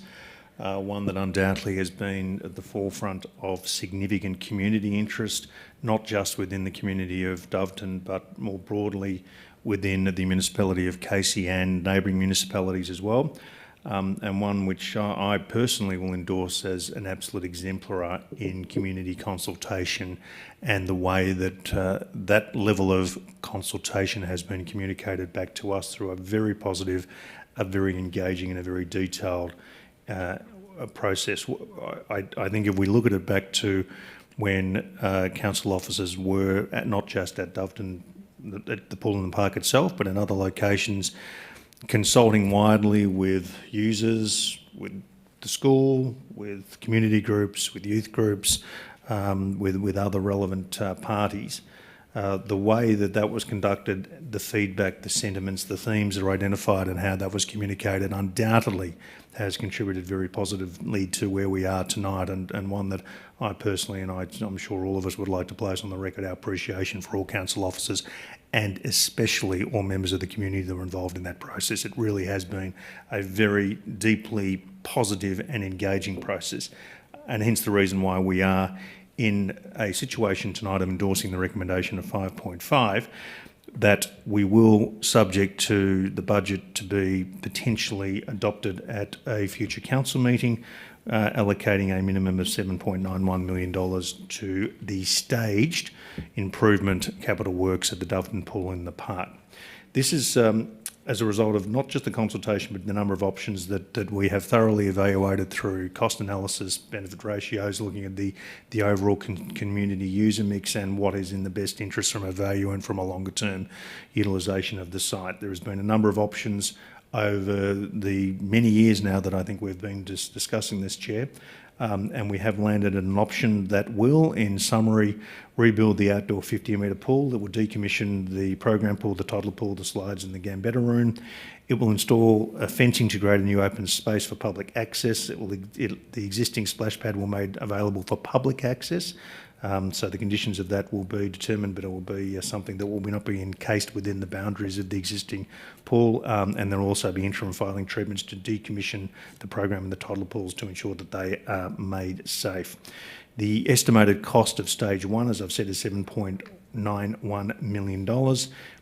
one that undoubtedly has been at the forefront of significant community interest, not just within the community of Doveton, but more broadly within the municipality of Casey and neighbouring municipalities as well, and one which I personally will endorse as an absolute exemplar in community consultation and the way that that level of consultation has been communicated back to us through a very positive, a very engaging and a very detailed process. I think if we look at it back to when council officers were not just at Doveton, at the Pool in the Park itself, but in other locations, consulting widely with users, with the school, with community groups, with youth groups, with other relevant parties. The way that was conducted, the feedback, the sentiments, the themes that are identified and how that was communicated undoubtedly has contributed very positively to where we are tonight, and one that I personally, and I'm sure all of us would like to place on the record our appreciation for all council officers and especially all members of the community that were involved in that process. It really has been a very deeply positive and engaging process, and hence the reason why we are in a situation tonight of endorsing the recommendation of 5.5, that we will, subject to the budget to be potentially adopted at a future council meeting, allocating a minimum of $7.91 million to the staged improvement capital works at the Doveton Pool in the park. This is as a result of not just the consultation, but the number of options that we have thoroughly evaluated through cost analysis, benefit ratios, looking at the overall community user mix and what is in the best interest from a value and from a longer term utilisation of the site. There has been a number of options over the many years now that I think we've been discussing this, Chair, and we have landed at an option that will, in summary, rebuild the outdoor 50-metre pool, that will decommission the program pool, the toddler pool, the slides and the Gambetta room. It will install fencing to create a new open space for public access. The existing splash pad will be made available for public access. So the conditions of that will be determined, but it will be something that will not be encased within the boundaries of the existing pool, and there will also be interim filing treatments to decommission the program and the toddler pools to ensure that they are made safe. The estimated cost of stage one, as I've said, is $7.91 million.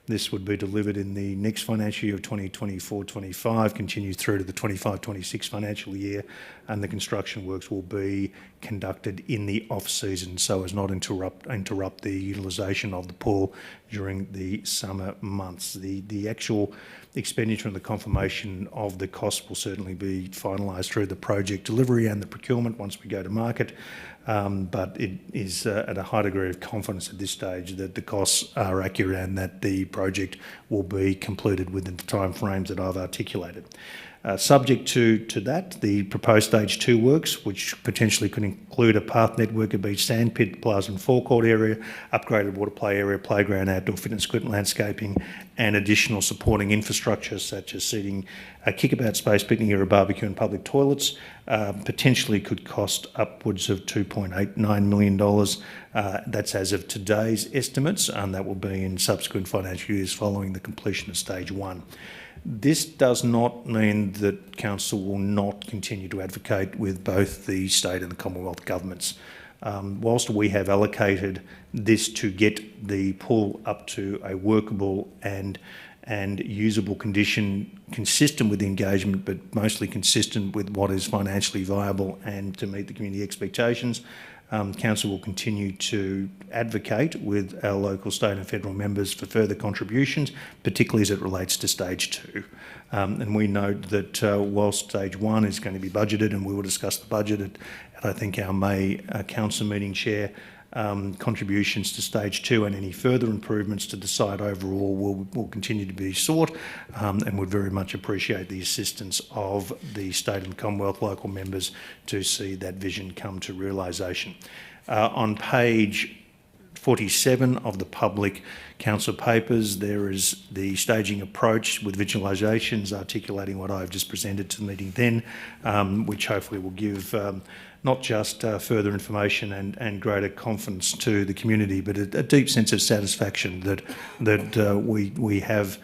This would be delivered in the next financial year of 2024-25, continue through to the 25-26 financial year, and the construction works will be conducted in the off-season so as not interrupt the utilisation of the pool during the summer months. The actual expenditure and the confirmation of the cost will certainly be finalised through the project delivery and the procurement once we go to market. But it is at a high degree of confidence at this stage that the costs are accurate and that the project will be completed within the timeframes that I've articulated. Subject to that, the proposed stage 2 works, which potentially could include a path network, a beach sandpit, plaza and forecourt area, upgraded water play area, playground, outdoor fitness equipment, landscaping, and additional supporting infrastructure such as seating, a kickabout space, picnic area, barbecue and public toilets, potentially could cost upwards of $2.89 million. That's as of today's estimates, and that will be in subsequent financial years following the completion of stage 1. This does not mean that Council will not continue to advocate with both the state and the Commonwealth governments. Whilst we have allocated this to get the pool up to a workable and usable condition consistent with the engagement, but mostly consistent with what is financially viable and to meet the community expectations, Council will continue to advocate with our local, state and federal members for further contributions, particularly as it relates to stage 2. And we note that whilst stage 1 is going to be budgeted, and we will discuss the budget at I think our May council meeting, Chair, contributions to stage 2 and any further improvements to the site overall will continue to be sought, and would very much appreciate the assistance of the state and Commonwealth local members to see that vision come to realisation. On page 47 of the public council papers, there is the staging approach with visualisations articulating what I've just presented to the meeting then, which hopefully will give not just further information and greater confidence to the community, but a deep sense of satisfaction that we have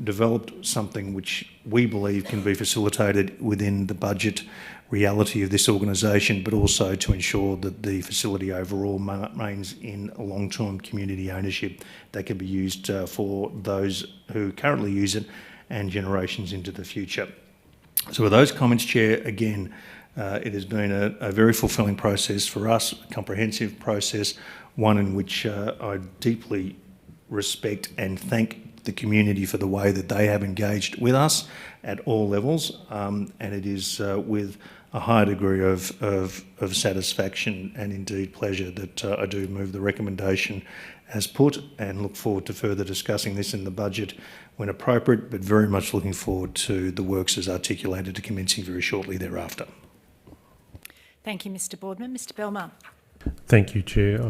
developed something which we believe can be facilitated within the budget reality of this organisation, but also to ensure that the facility overall remains in long-term community ownership that can be used for those who currently use it and generations into the future. So with those comments, Chair, again, it has been a very fulfilling process for us, a comprehensive process, one in which I deeply respect and thank the community for the way that they have engaged with us at all levels, and it is with a high degree of satisfaction and indeed pleasure that I do move the recommendation as put, and look forward to further discussing this in the budget when appropriate, but very much looking forward to the works as articulated to commencing very shortly thereafter. Thank you, Mr Boardman. Mr Belmar. Thank you, Chair.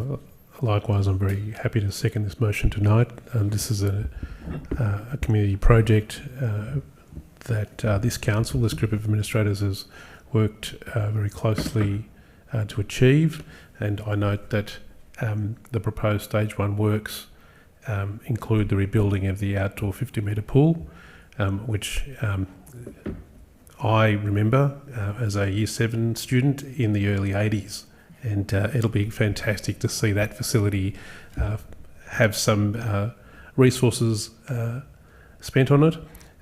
Likewise, I'm very happy to second this motion tonight. This is a community project that this council, this group of administrators, has worked very closely to achieve, and I note that the proposed stage 1 works include the rebuilding of the outdoor 50-metre pool, which I remember as a Year 7 student in the early 80s. And it'll be fantastic to see that facility have some resources spent on it,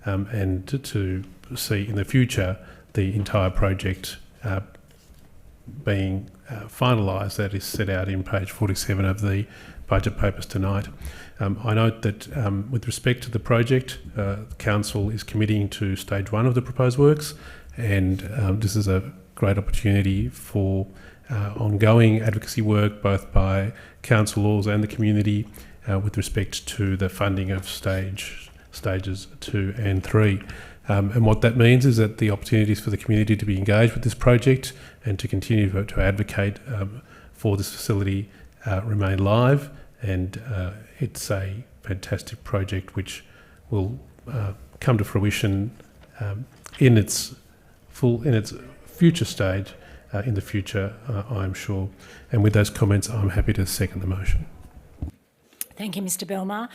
and to see in the future the entire project being finalised. That is set out in page 47 of the budget papers tonight. I note that with respect to the project, Council is committing to stage 1 of the proposed works, and this is a great opportunity for ongoing advocacy work both by councillors and the community with respect to the funding of stages 2 and 3. And what that means is that the opportunities for the community to be engaged with this project and to continue to advocate for this facility remain live, and it's a fantastic project which will come to fruition in its future stage in the future, I'm sure. And with those comments, I'm happy to second the motion. Thank you, Mr Belmar.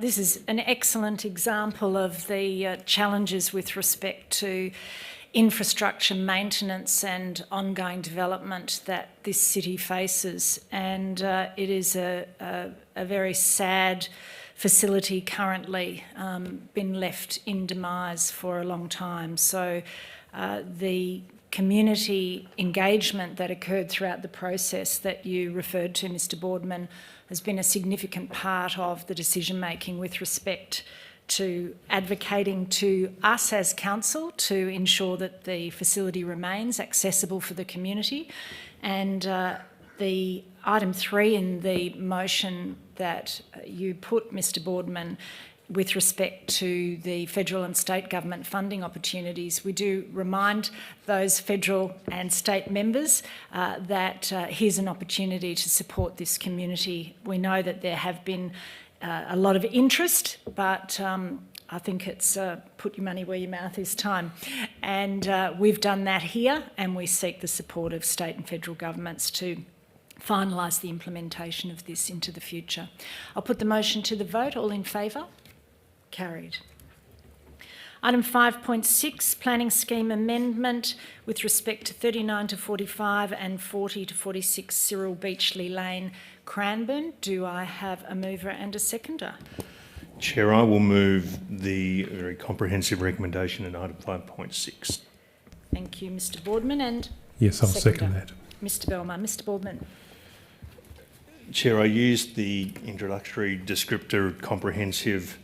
This is an excellent example of the challenges with respect to infrastructure maintenance and ongoing development that this city faces. And it is a very sad facility currently, been left in demise for a long time. So the community engagement that occurred throughout the process that you referred to, Mr Boardman, has been a significant part of the decision-making with respect to advocating to us as council to ensure that the facility remains accessible for the community. And the item 3 in the motion that you put, Mr Boardman, with respect to the federal and state government funding opportunities, we do remind those federal and state members that here's an opportunity to support this community. We know that there have been a lot of interest, but I think it's put your money where your mouth is time. And we've done that here, and we seek the support of state and federal governments to finalise the implementation of this into the future. I'll put the motion to the vote. All in favour? Carried. Item 5.6, Planning Scheme Amendment with respect to 39 to 45 and 40 to 46 Cyril Beachley Lane, Cranbourne. Do I have a mover and a seconder? Chair, I will move the very comprehensive recommendation in item 5.6. Thank you, Mr Boardman. And yes, I'll second that. Mr Belmar. Mr Boardman. Chair, I used the introductory descriptor comprehensive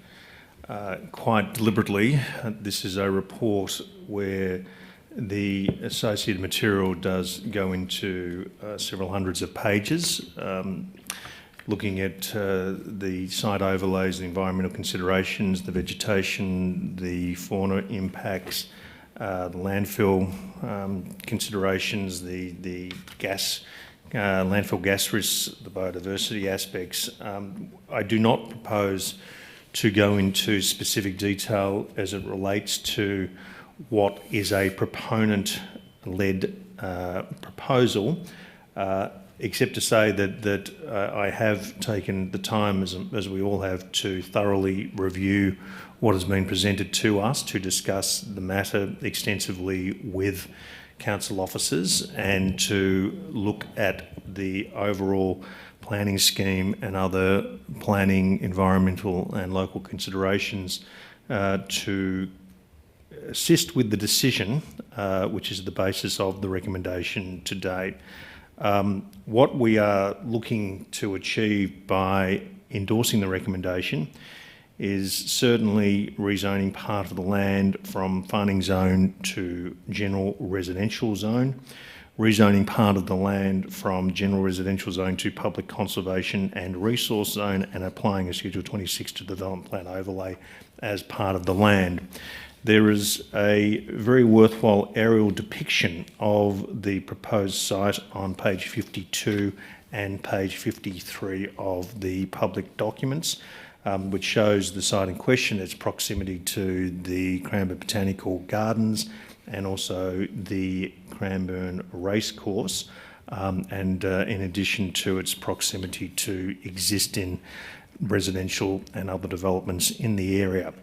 quite deliberately. This is a report where the associated material does go into several hundreds of pages, looking at the site overlays, the environmental considerations, the vegetation, the fauna impacts, the landfill considerations, the gas, landfill gas risks, the biodiversity aspects. I do not propose to go into specific detail as it relates to what is a proponent-led proposal, except to say that I have taken the time, as we all have, to thoroughly review what has been presented to us, to discuss the matter extensively with council officers, and to look at the overall planning scheme and other planning, environmental and local considerations to assist with the decision, which is the basis of the recommendation to date. What we are looking to achieve by endorsing the recommendation is certainly rezoning part of the land from farming zone to general residential zone, rezoning part of the land from general residential zone to public conservation and resource zone, and applying a Schedule 26 to development plan overlay as part of the land. There is a very worthwhile aerial depiction of the proposed site on page 52 and page 53 of the public documents, which shows the site in question, its proximity to the Cranbourne Botanical Gardens and also the Cranbourne Racecourse. and in addition to its proximity to existing residential and other developments in the area.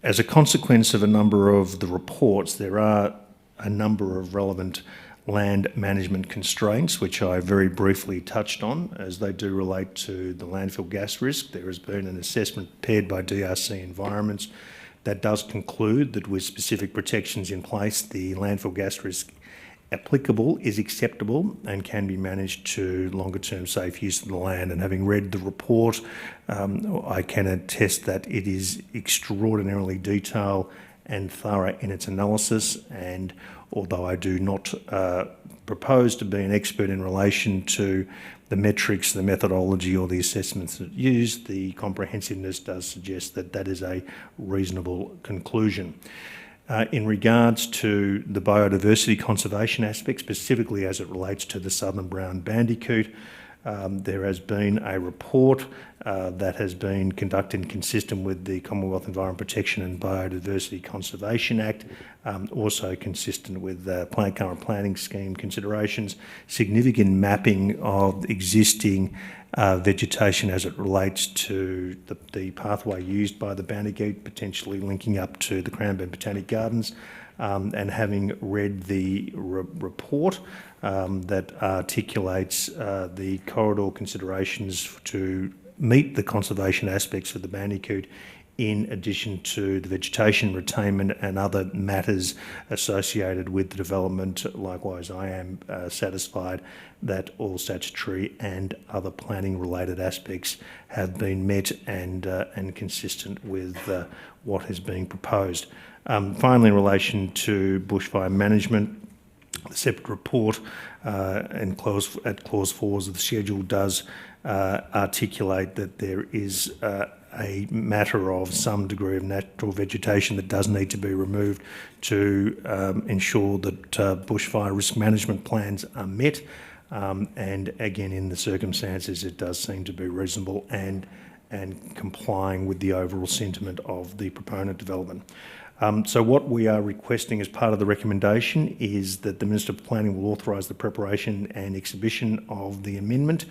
As a consequence of a number of the reports, there are a number of relevant land management constraints, which I very briefly touched on, as they do relate to the landfill gas risk. There has been an assessment prepared by DRC Environments that does conclude that with specific protections in place, the landfill gas risk applicable is acceptable and can be managed to longer-term safe use of the land. And having read the report, I can attest that it is extraordinarily detailed and thorough in its analysis. And although I do not propose to be an expert in relation to the metrics, the methodology or the assessments that used, the comprehensiveness does suggest that that is a reasonable conclusion. In regards to the biodiversity conservation aspect, specifically as it relates to the southern brown bandicoot, there has been a report that has been conducted consistent with the Commonwealth Environment Protection and Biodiversity Conservation Act, also consistent with current planning scheme considerations, significant mapping of existing vegetation as it relates to the pathway used by the bandicoot, potentially linking up to the Cranbourne Botanic Gardens, and having read the report that articulates the corridor considerations to meet the conservation aspects of the bandicoot, in addition to the vegetation retainment and other matters associated with the development. Likewise, I am satisfied that all statutory and other planning related aspects have been met and consistent with what is being proposed. Finally, in relation to bushfire management, the separate report and clause 4 of the schedule does articulate that there is a matter of some degree of natural vegetation that does need to be removed to ensure that bushfire risk management plans are met. And again, in the circumstances, it does seem to be reasonable and complying with the overall sentiment of the proponent development. So what we are requesting as part of the recommendation is that the Minister for Planning will authorise the preparation and exhibition of the amendment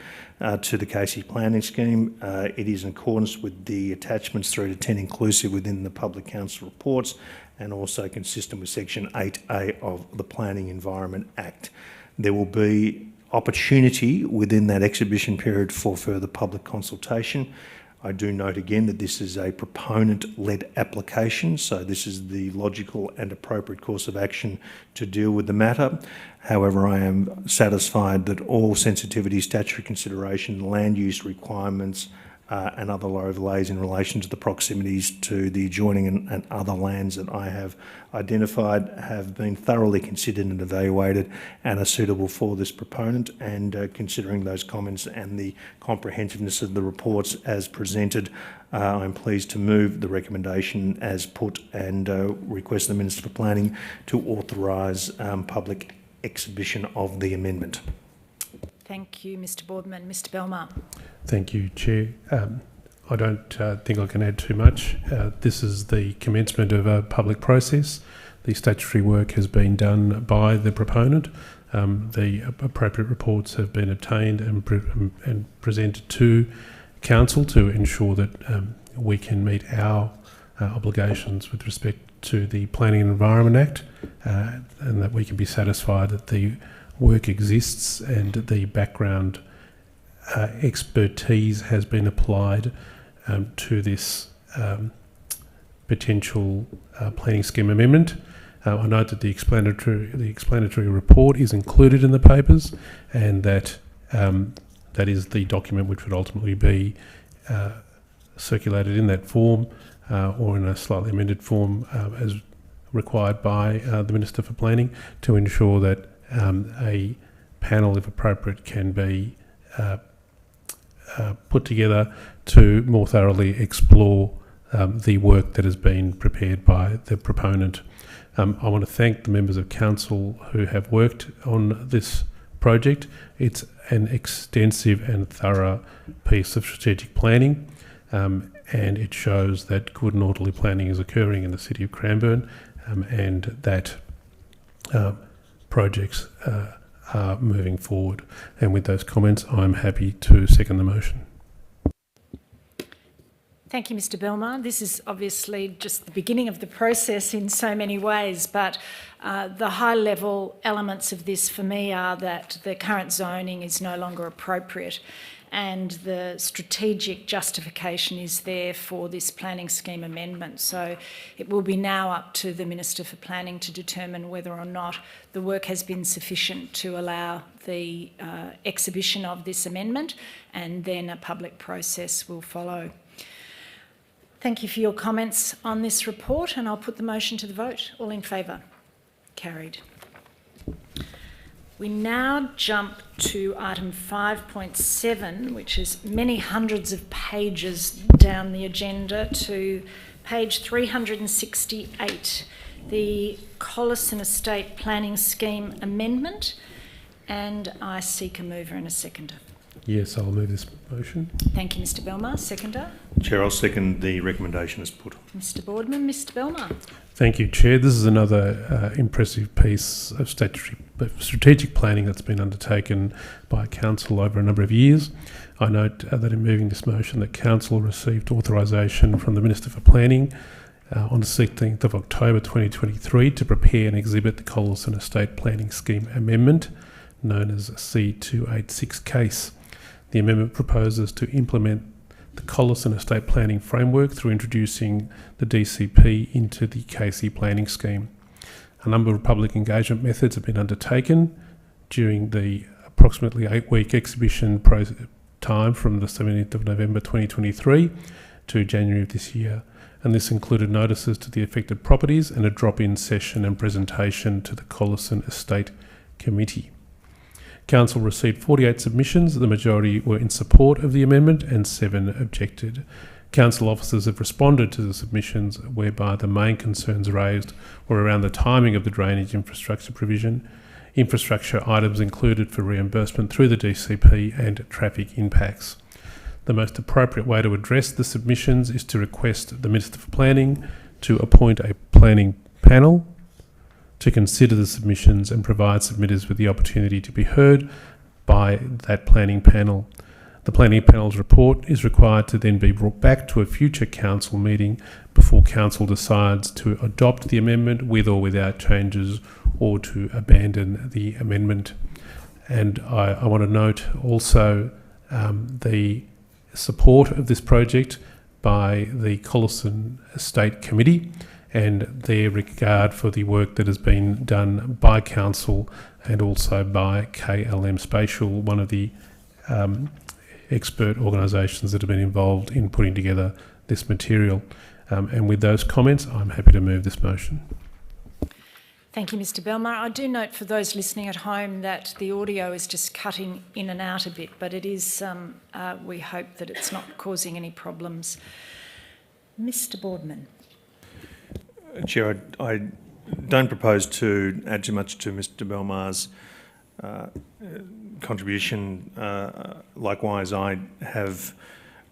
to the Casey Planning Scheme. It is in accordance with the attachments 3 to 10 inclusive within the Public Council reports, and also consistent with Section 8A of the Planning Environment Act. There will be opportunity within that exhibition period for further public consultation. I do note again that this is a proponent-led application, so this is the logical and appropriate course of action to deal with the matter. However, I am satisfied that all sensitivity, statutory consideration, land use requirements and other overlays in relation to the proximities to the adjoining and other lands that I have identified have been thoroughly considered and evaluated and are suitable for this proponent. And considering those comments and the comprehensiveness of the reports as presented, I'm pleased to move the recommendation as put and request the Minister for Planning to authorise public exhibition of the amendment. Thank you, Mr Boardman. Mr Belmar. Thank you, Chair. I don't think I can add too much. This is the commencement of a public process. The statutory work has been done by the proponent. The appropriate reports have been obtained and presented to Council to ensure that we can meet our obligations with respect to the Planning and Environment Act, and that we can be satisfied that the work exists and the background expertise has been applied to this potential planning scheme amendment. I note that the explanatory report is included in the papers, and that that is the document which would ultimately be circulated in that form or in a slightly amended form as required by the Minister for Planning, to ensure that a panel, if appropriate, can be put together to more thoroughly explore the work that has been prepared by the proponent. I want to thank the members of Council who have worked on this project. It's an extensive and thorough piece of strategic planning, and it shows that good and orderly planning is occurring in the City of Cranbourne, and that projects moving forward. And with those comments, I'm happy to second the motion. Thank you, Mr. Belmar. This is obviously just the beginning of the process in so many ways, but the high-level elements of this for me are that the current zoning is no longer appropriate and the strategic justification is there for this planning scheme amendment. So it will be now up to the Minister for Planning to determine whether or not the work has been sufficient to allow the exhibition of this amendment, and then a public process will follow. Thank you for your comments on this report, and I'll put the motion to the vote. All in favour? Carried. We now jump to item 5.7, which is many hundreds of pages down the agenda, to page 368, the Collison Estate Planning Scheme Amendment, and I seek a mover and a seconder. Yes, I'll move this motion. Thank you, Mr. Belmar. Seconder? Chair, I'll second the recommendation as put. Mr. Boardman. Mr. Belmar. Thank you, Chair. This is another impressive piece of strategic planning that's been undertaken by Council over a number of years. I note that in moving this motion that Council received authorisation from the Minister for Planning on the 16th of October 2023 to prepare and exhibit the Collison Estate Planning Scheme Amendment, known as C286 case. The amendment proposes to implement the Collison Estate Planning Framework through introducing the DCP into the KC planning scheme. A number of public engagement methods have been undertaken during the approximately 8-week exhibition time from the 17th of November 2023 to January of this year, and this included notices to the affected properties and a drop-in session and presentation to the Collison Estate Committee. Council received 48 submissions. The majority were in support of the amendment and 7 objected. Council officers have responded to the submissions, whereby the main concerns raised were around the timing of the drainage infrastructure provision, infrastructure items included for reimbursement through the DCP, and traffic impacts. The most appropriate way to address the submissions is to request the Minister for Planning to appoint a planning panel to consider the submissions and provide submitters with the opportunity to be heard by that planning panel. The planning panel's report is required to then be brought back to a future council meeting before council decides to adopt the amendment with or without changes, or to abandon the amendment. And I want to note also the support of this project by the Collison Estate Committee and their regard for the work that has been done by Council and also by KLM Spatial, one of the expert organisations that have been involved in putting together this material. And with those comments, I'm happy to move this motion. Thank you, Mr. Belmar. I do note for those listening at home that the audio is just cutting in and out a bit, but it is, we hope that it's not causing any problems. Mr. Boardman. Chair, I don't propose to add too much to Mr. Belmar's contribution. Likewise, I have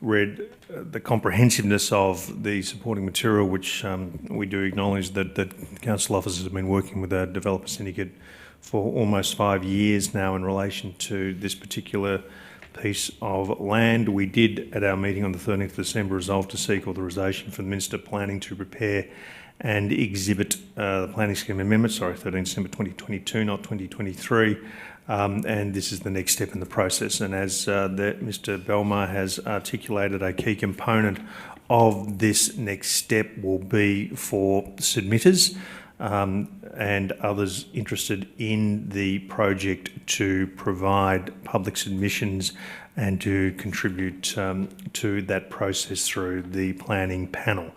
read the comprehensiveness of the supporting material, which we do acknowledge that council officers have been working with our developer syndicate for almost 5 years now in relation to this particular piece of land. We did, at our meeting on the 13th of December, resolve to seek authorisation from the Minister of Planning to prepare and exhibit the planning scheme amendment, 13 December 2022, not 2023. And this is the next step in the process. And as Mr. Belmar has articulated, a key component of this next step will be for submitters and others interested in the project to provide public submissions and to contribute to that process through the planning panel.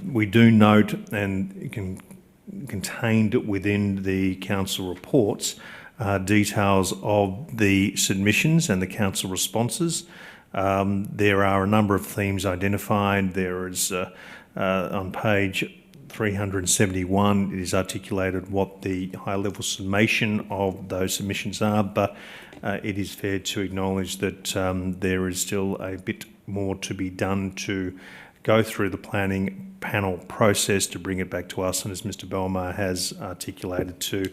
We do note, and contained within the council reports, details of the submissions and the council responses. There are a number of themes identified. There is, on page 371, it is articulated what the high-level summation of those submissions are, but it is fair to acknowledge that there is still a bit more to be done to go through the planning panel process to bring it back to us, and as Mr Belmar has articulated, to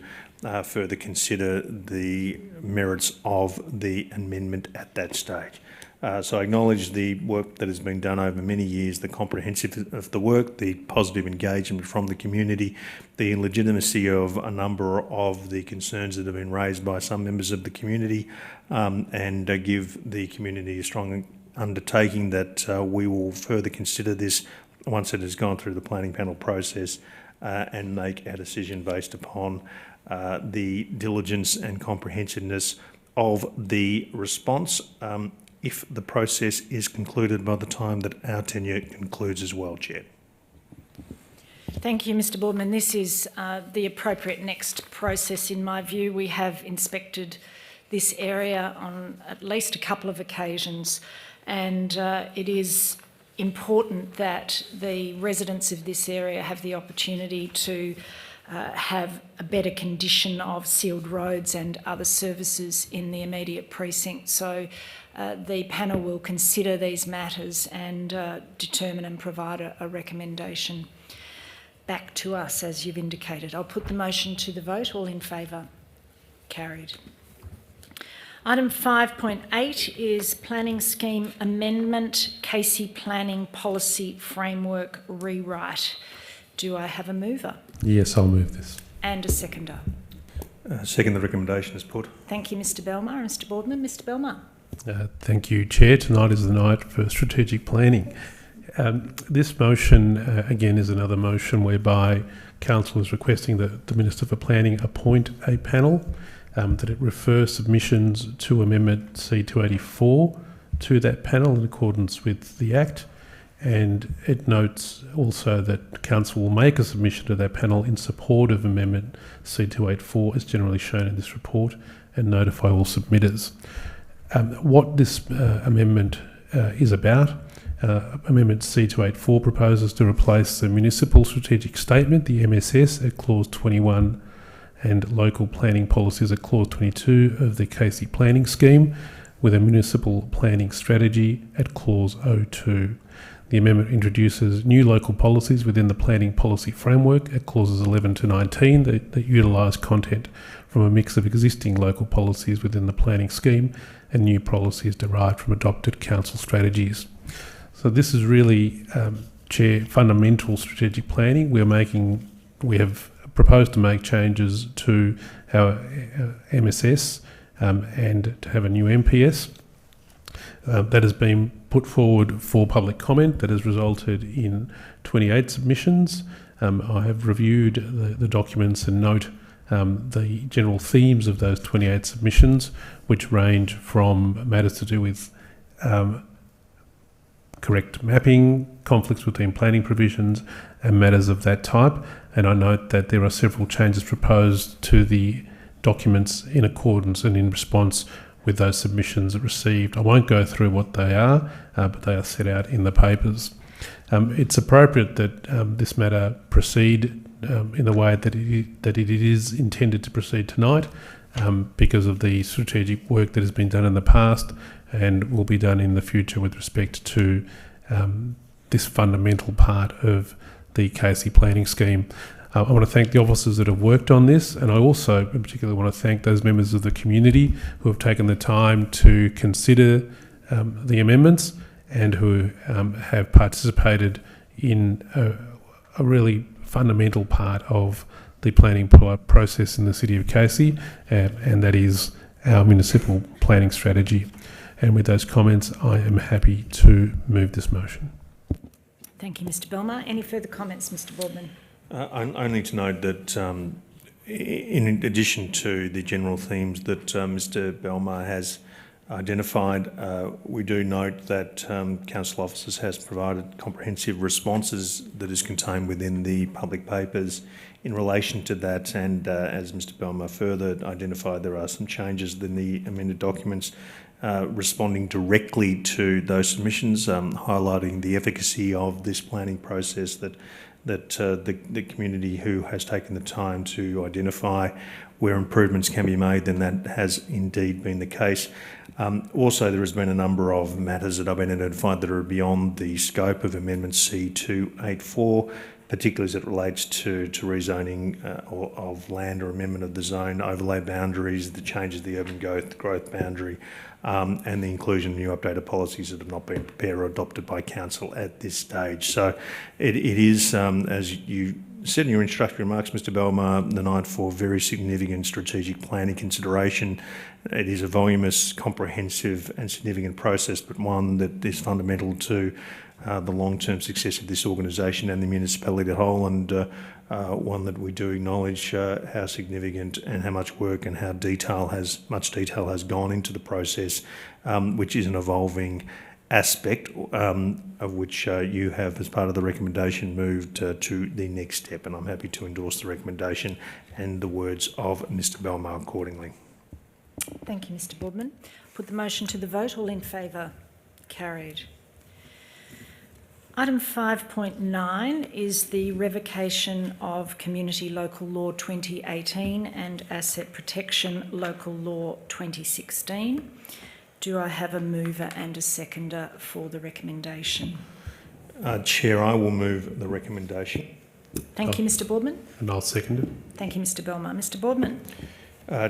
further consider the merits of the amendment at that stage. So I acknowledge the work that has been done over many years, the comprehensive of the work, the positive engagement from the community, the legitimacy of a number of the concerns that have been raised by some members of the community, and give the community a strong undertaking that we will further consider this once it has gone through the planning panel process, and make our decision based upon the diligence and comprehensiveness of the response, if the process is concluded by the time that our tenure concludes as well, Chair. Thank you, Mr Boardman. This is the appropriate next process in my view. We have inspected this area on at least a couple of occasions, and it is important that the residents of this area have the opportunity to have a better condition of sealed roads and other services in the immediate precinct. So the panel will consider these matters and determine and provide a recommendation back to us, as you've indicated. I'll put the motion to the vote. All in favour? Carried. Item 5.8 is Planning Scheme Amendment, Casey Planning Policy Framework Rewrite. Do I have a mover? Yes, I'll move this. And a seconder. Second the recommendation is put. Thank you, Mr Belmar. Mr Boardman. Mr Belmar. Thank you, Chair. Tonight is the night for strategic planning. This motion, again, is another motion whereby Council is requesting that the Minister for Planning appoint a panel, that it refers submissions to Amendment C284 to that panel in accordance with the Act, and it notes also that Council will make a submission to that panel in support of Amendment C284 as generally shown in this report, and notify all submitters. What this amendment is about, Amendment C284 proposes to replace the Municipal Strategic Statement, the MSS, at Clause 21 and Local Planning Policies at Clause 22 of the Casey Planning Scheme with a Municipal Planning Strategy at Clause 02. The amendment introduces new local policies within the Planning Policy Framework at Clauses 11 to 19 that utilise content from a mix of existing local policies within the planning scheme and new policies derived from adopted council strategies. So this is really, Chair, fundamental strategic planning. We have proposed to make changes to our MSS and to have a new MPS. That has been put forward for public comment. That has resulted in 28 submissions. I have reviewed the documents and note the general themes of those 28 submissions, which range from matters to do with correct mapping, conflicts between planning provisions, and matters of that type. And I note that there are several changes proposed to the documents in accordance and in response with those submissions received. I won't go through what they are, but they are set out in the papers. It's appropriate that this matter proceed in the way that it is intended to proceed tonight, because of the strategic work that has been done in the past and will be done in the future with respect to this fundamental part of the Casey Planning Scheme. I want to thank the officers that have worked on this, and I also in particular want to thank those members of the community who have taken the time to consider the amendments and who have participated in a really fundamental part of the planning process in the City of Casey, and that is our municipal planning strategy. And with those comments, I am happy to move this motion. Thank you, Mr Belmar. Any further comments, Mr Boardman? Only to note that in addition to the general themes that Mr Belmar has identified, we do note that council officers has provided comprehensive responses that is contained within the public papers in relation to that, and as Mr Belmar further identified, there are some changes in the amended documents responding directly to those submissions, highlighting the efficacy of this planning process that the community who has taken the time to identify where improvements can be made, then that has indeed been the case. Also, there has been a number of matters that have been identified that are beyond the scope of Amendment C284, particularly as it relates to rezoning of land or amendment of the zone overlay boundaries, the changes to the urban growth boundary, and the inclusion of new updated policies that have not been prepared or adopted by council at this stage. So it is, as you said in your introductory remarks, Mr Belmar, the night for very significant strategic planning consideration. It is a voluminous, comprehensive and significant process, but one that is fundamental to the long-term success of this organisation and the municipality as a whole, and one that we do acknowledge how significant and how much work and how much detail has gone into the process, which is an evolving aspect of which you have, as part of the recommendation, moved to the next step, and I'm happy to endorse the recommendation and the words of Mr Belmar accordingly. Thank you, Mr Boardman. Put the motion to the vote. All in favour? Carried. Item 5.9 is the revocation of Community Local Law 2018 and Asset Protection Local Law 2016. Do I have a mover and a seconder for the recommendation? Chair, I will move the recommendation. Thank you, Mr Boardman. And I'll second it. Thank you, Mr Belmar. Mr Boardman.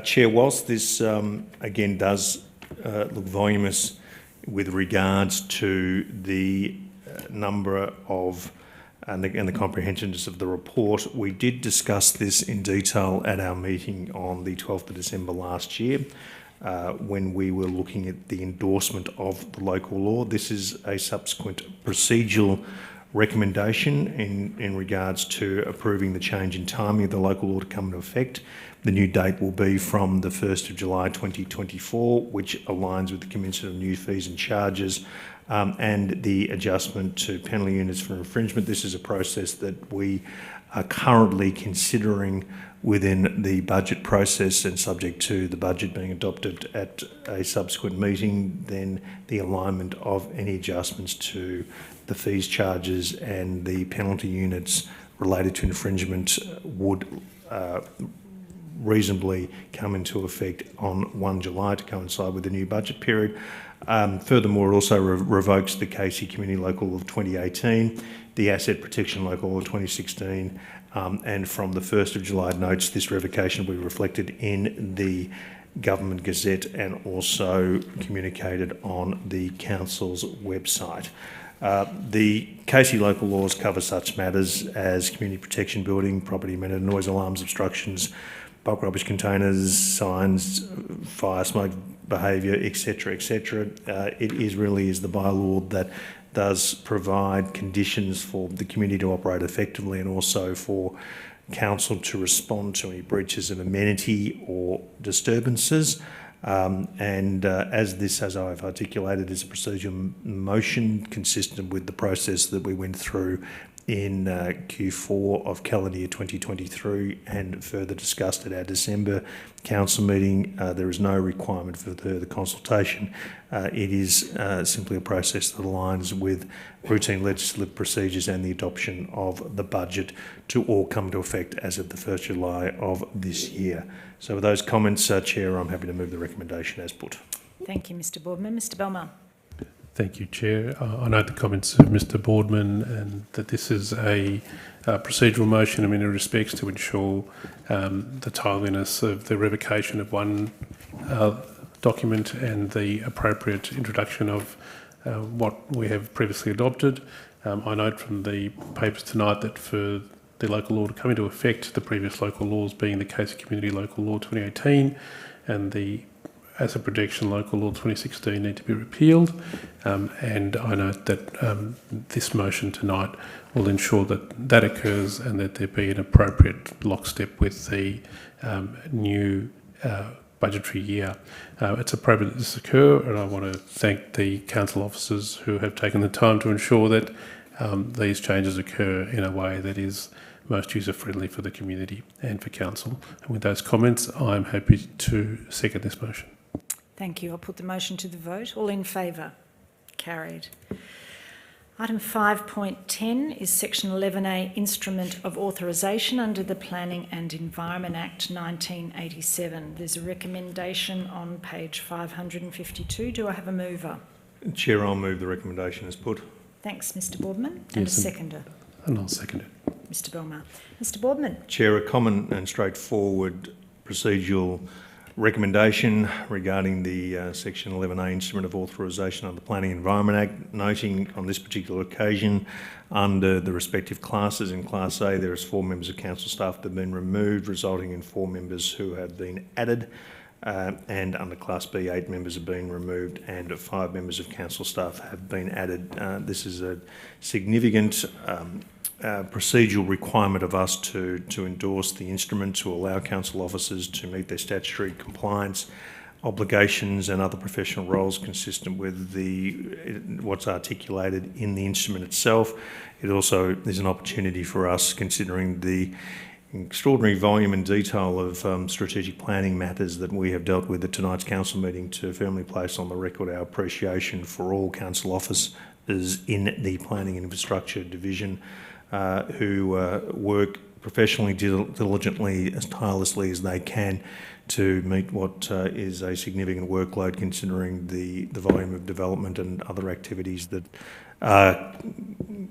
Chair, whilst this again does look voluminous with regards to the number of and the comprehensiveness of the report, we did discuss this in detail at our meeting on the 12th of December last year when we were looking at the endorsement of the local law. This is a subsequent procedural recommendation in regards to approving the change in timing of the local law to come into effect. The new date will be from the 1st of July 2024, which aligns with the commencement of new fees and charges and the adjustment to penalty units for infringement. This is a process that we are currently considering within the budget process, and subject to the budget being adopted at a subsequent meeting, then the alignment of any adjustments to the fees, charges and the penalty units related to infringement would reasonably come into effect on 1 July to coincide with the new budget period. Furthermore, it also revokes the Casey Community Local Law of 2018, the Asset Protection Local Law of 2016, and from the 1st of July notes this revocation will be reflected in the Government Gazette and also communicated on the Council's website. The Casey local laws cover such matters as community protection building, property management, noise alarms, obstructions, bulk rubbish containers, signs, fire, smoke behaviour, etc., etc. It really is the bylaw that does provide conditions for the community to operate effectively, and also for council to respond to any breaches of amenity or disturbances. As this, as I've articulated, is a procedural motion consistent with the process that we went through in Q4 of calendar year 2023 and further discussed at our December council meeting, there is no requirement for the consultation. It is simply a process that aligns with routine legislative procedures and the adoption of the budget to all come into effect as of the 1st of July of this year. So with those comments, Chair, I'm happy to move the recommendation as put. Thank you, Mr Boardman. Mr Belmar. Thank you, Chair. I note the comments of Mr Boardman and that this is a procedural motion in many respects to ensure the timeliness of the revocation of one document and the appropriate introduction of what we have previously adopted. I note from the papers tonight that for the local law to come into effect, the previous local laws being the Casey Community Local Law 2018 and the Asset Protection Local Law 2016 need to be repealed, and I note that this motion tonight will ensure that that occurs and that there be an appropriate lockstep with the new budgetary year. It's appropriate that this occur, and I want to thank the council officers who have taken the time to ensure that these changes occur in a way that is most user-friendly for the community and for council. And with those comments, I'm happy to second this motion. Thank you. I'll put the motion to the vote. All in favour? Carried. Item 5.10 is Section 11A Instrument of Authorisation under the Planning and Environment Act 1987. There's a recommendation on page 552. Do I have a mover? Chair, I'll move the recommendation as put. Thanks, Mr Boardman. And Yes, a seconder. And I'll second it. Mr Belmar. Mr Boardman. Chair, a common and straightforward procedural recommendation regarding the Section 11A Instrument of Authorisation under the Planning and Environment Act, noting on this particular occasion under the respective classes. In Class A, there is 4 members of council staff that have been removed, resulting in 4 members who have been added. And under Class B, 8 members have been removed and 5 members of council staff have been added. This is a significant procedural requirement of us to endorse the instrument to allow council officers to meet their statutory compliance obligations and other professional roles consistent with what's articulated in the instrument itself. It also is an opportunity for us, considering the extraordinary volume and detail of strategic planning matters that we have dealt with at tonight's council meeting, to firmly place on the record our appreciation for all council officers in the Planning and Infrastructure Division who work professionally, diligently, as tirelessly as they can to meet what is a significant workload, considering the volume of development and other activities that are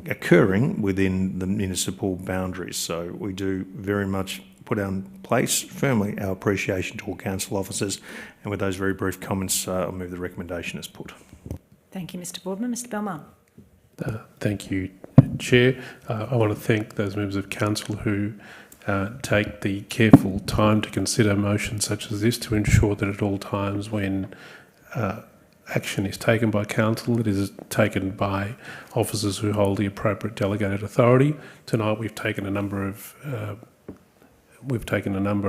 occurring within the municipal boundaries. So we do very much put in place firmly our appreciation to all council officers, and with those very brief comments, I'll move the recommendation as put. Thank you, Mr Boardman. Mr Belmar. Thank you, Chair. I want to thank those members of council who take the careful time to consider motions such as this, to ensure that at all times when action is taken by council, it is taken by officers who hold the appropriate delegated authority. Tonight we've taken a number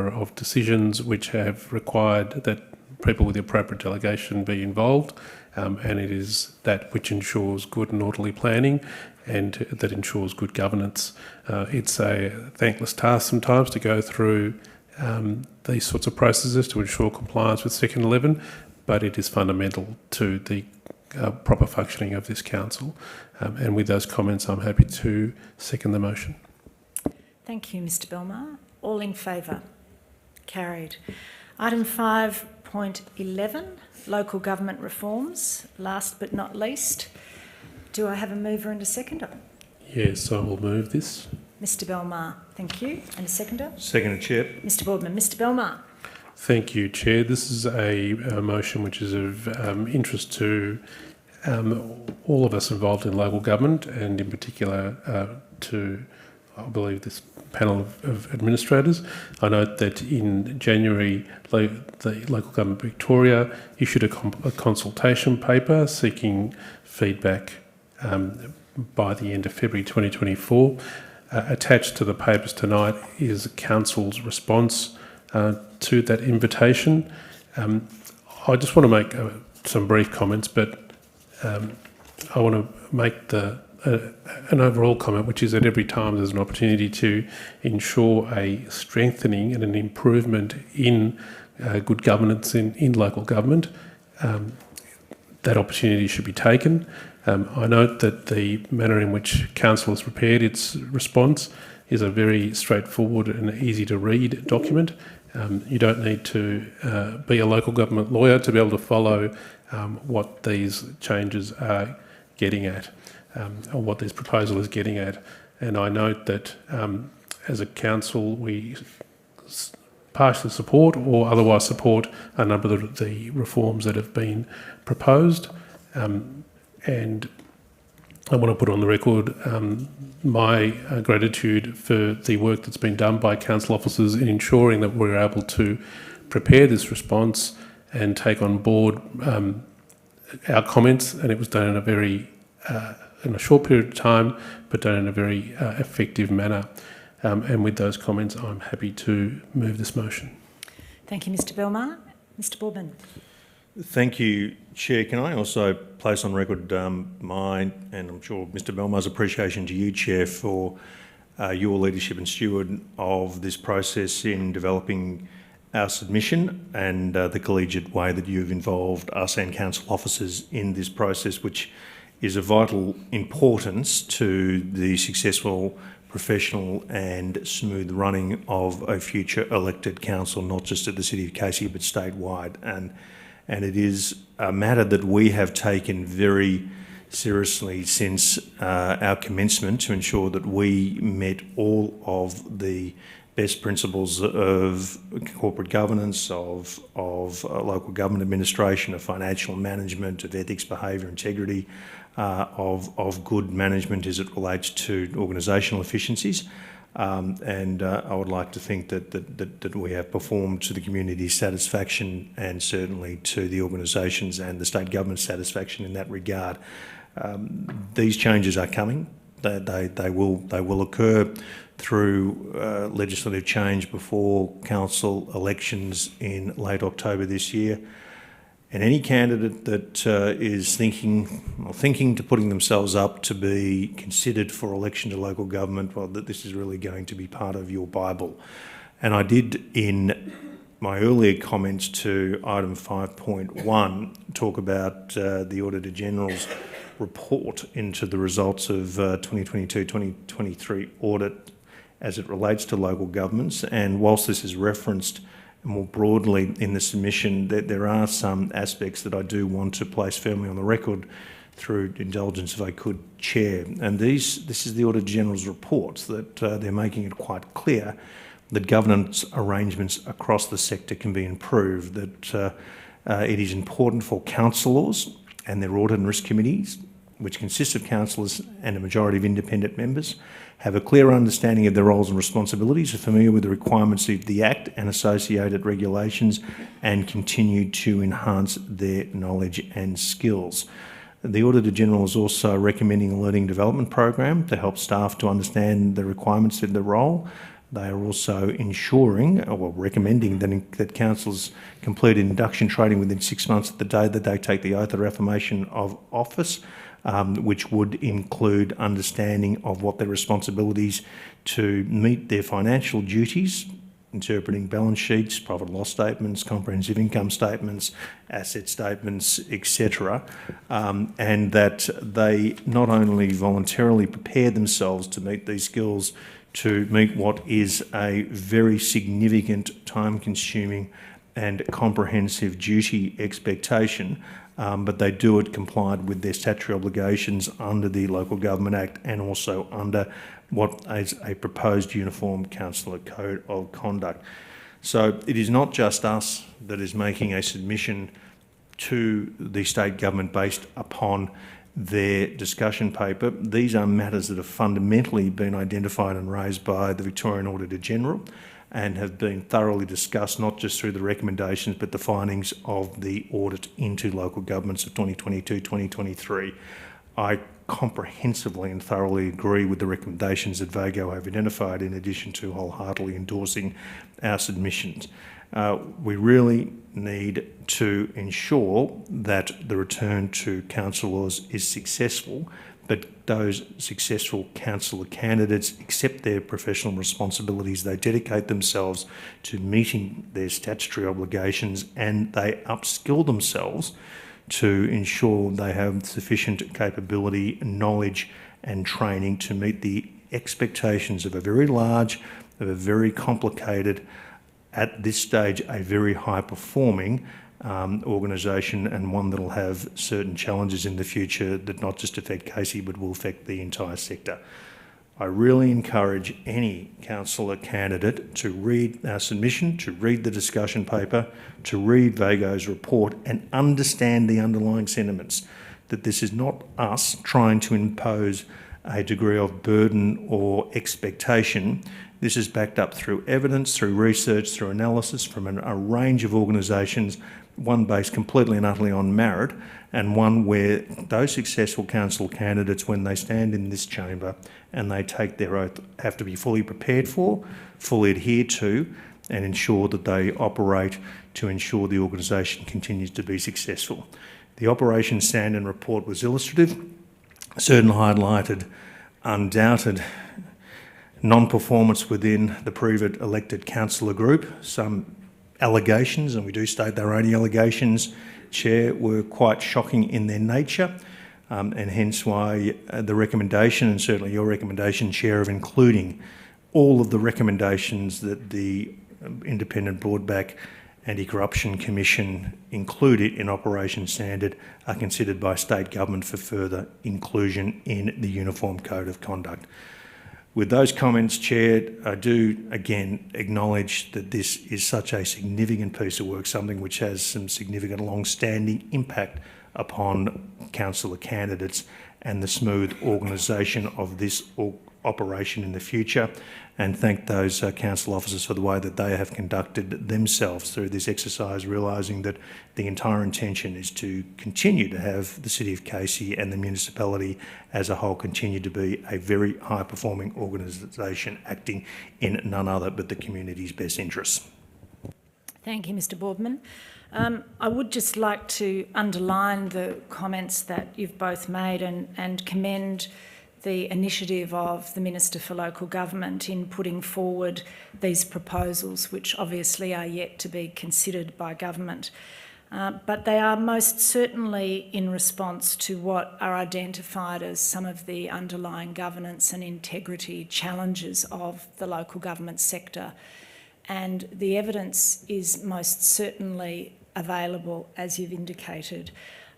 of decisions which have required that people with the appropriate delegation be involved, and it is that which ensures good and orderly planning and that ensures good governance. It's a thankless task sometimes to go through these sorts of processes to ensure compliance with Section 11, but it is fundamental to the proper functioning of this council. And with those comments, I'm happy to second the motion. Thank you, Mr Belmar. All in favour? Carried. Item 5.11, local government reforms. Last but not least, do I have a mover and a seconder? Yes, I will move this. Mr Belmar, thank you. And a seconder? Second, Chair. Mr Boardman. Mr Belmar. Thank you, Chair. This is a motion which is of interest to all of us involved in local government, and in particular to, I believe, this panel of administrators. I note that in January, the Local Government Victoria issued a consultation paper seeking feedback by the end of February 2024. Attached to the papers tonight is Council's response to that invitation. I just want to make some brief comments, but I want to make an overall comment, which is that every time there's an opportunity to ensure a strengthening and an improvement in good governance in local government, that opportunity should be taken. I note that the manner in which Council has prepared its response is a very straightforward and easy to read document. You don't need to be a local government lawyer to be able to follow what these changes are getting at, or what this proposal is getting at. And I note that as a council, we partially support or otherwise support a number of the reforms that have been proposed. And I want to put on the record my gratitude for the work that's been done by council officers in ensuring that we're able to prepare this response and take on board our comments, and it was done in a very in a short period of time, but done in a very effective manner. And with those comments, I'm happy to move this motion. Thank you, Mr Belmar. Mr Boardman. Thank you, Chair. Can I also place on record my, and I'm sure Mr Belmar's appreciation to you, Chair, for your leadership and steward of this process in developing our submission, and the collegiate way that you've involved us and council officers in this process, which is of vital importance to the successful, professional and smooth running of a future elected council, not just at the City of Casey but statewide. And it is a matter that we have taken very seriously since our commencement to ensure that we met all of the best principles of corporate governance, of local government administration, of financial management, of ethics, behaviour, integrity, of good management as it relates to organisational efficiencies. I would like to think that we have performed to the community's satisfaction and certainly to the organisations and the state government's satisfaction in that regard. These changes are coming. They will occur through legislative change before council elections in late October this year. And any candidate that is thinking to putting themselves up to be considered for election to local government, well, that this is really going to be part of your Bible. And I did, in my earlier comments to item 5.1, talk about the Auditor General's report into the results of 2022-2023 audit as it relates to local governments. And whilst this is referenced more broadly in the submission, that there are some aspects that I do want to place firmly on the record through indulgence, if I could, Chair. And this is the Auditor General's report, that they're making it quite clear that governance arrangements across the sector can be improved, that it is important for councillors and their audit and risk committees, which consists of councillors and a majority of independent members, have a clear understanding of their roles and responsibilities, are familiar with the requirements of the Act and associated regulations, and continue to enhance their knowledge and skills. The Auditor General is also recommending a learning development program to help staff to understand the requirements of their role. They are also ensuring, or recommending, that councillors complete induction training within 6 months of the day that they take the oath of affirmation of office, which would include understanding of what their responsibilities to meet their financial duties, interpreting balance sheets, profit and loss statements, comprehensive income statements, asset statements, etc., and that they not only voluntarily prepare themselves to meet these skills, to meet what is a very significant, time-consuming and comprehensive duty expectation, but they do it complied with their statutory obligations under the Local Government Act and also under what is a proposed Uniform Councillor Code of Conduct. So it is not just us that is making a submission to the state government based upon their discussion paper. These are matters that have fundamentally been identified and raised by the Victorian Auditor General and have been thoroughly discussed, not just through the recommendations but the findings of the audit into local governments of 2022-2023. I comprehensively and thoroughly agree with the recommendations that VAGO have identified, in addition to wholeheartedly endorsing our submissions. We really need to ensure that the return to councillors is successful, but those successful councillor candidates accept their professional responsibilities, they dedicate themselves to meeting their statutory obligations, and they upskill themselves to ensure they have sufficient capability, knowledge and training to meet the expectations of a very large, of a very complicated, at this stage, a very high-performing organisation, and one that will have certain challenges in the future that not just affect Casey but will affect the entire sector. I really encourage any councillor candidate to read our submission, to read the discussion paper, to read VAGO's report and understand the underlying sentiments, that this is not us trying to impose a degree of burden or expectation. This is backed up through evidence, through research, through analysis from a range of organisations, one based completely and utterly on merit, and one where those successful council candidates, when they stand in this chamber and they take their oath, have to be fully prepared for, fully adhere to, and ensure that they operate to ensure the organisation continues to be successful. The Operation Sandon report was illustrative, certainly highlighted undoubted non-performance within the private elected councillor group. Some allegations, and we do state they're only allegations, Chair, were quite shocking in their nature. and hence why the recommendation, and certainly your recommendation, Chair, of including all of the recommendations that the Independent Broadback Anti-Corruption Commission included in Operation Standard are considered by state government for further inclusion in the Uniform Code of Conduct. With those comments, Chair, I do again acknowledge that this is such a significant piece of work, something which has some significant long-standing impact upon councillor candidates and the smooth organisation of this operation in the future, and thank those council officers for the way that they have conducted themselves through this exercise, realising that the entire intention is to continue to have the City of Casey and the municipality as a whole continue to be a very high-performing organisation acting in none other but the community's best interests. Thank you, Mr Boardman. I would just like to underline the comments that you've both made and commend the initiative of the Minister for Local Government in putting forward these proposals, which obviously are yet to be considered by government. But they are most certainly in response to what are identified as some of the underlying governance and integrity challenges of the local government sector. And the evidence is most certainly available, as you've indicated,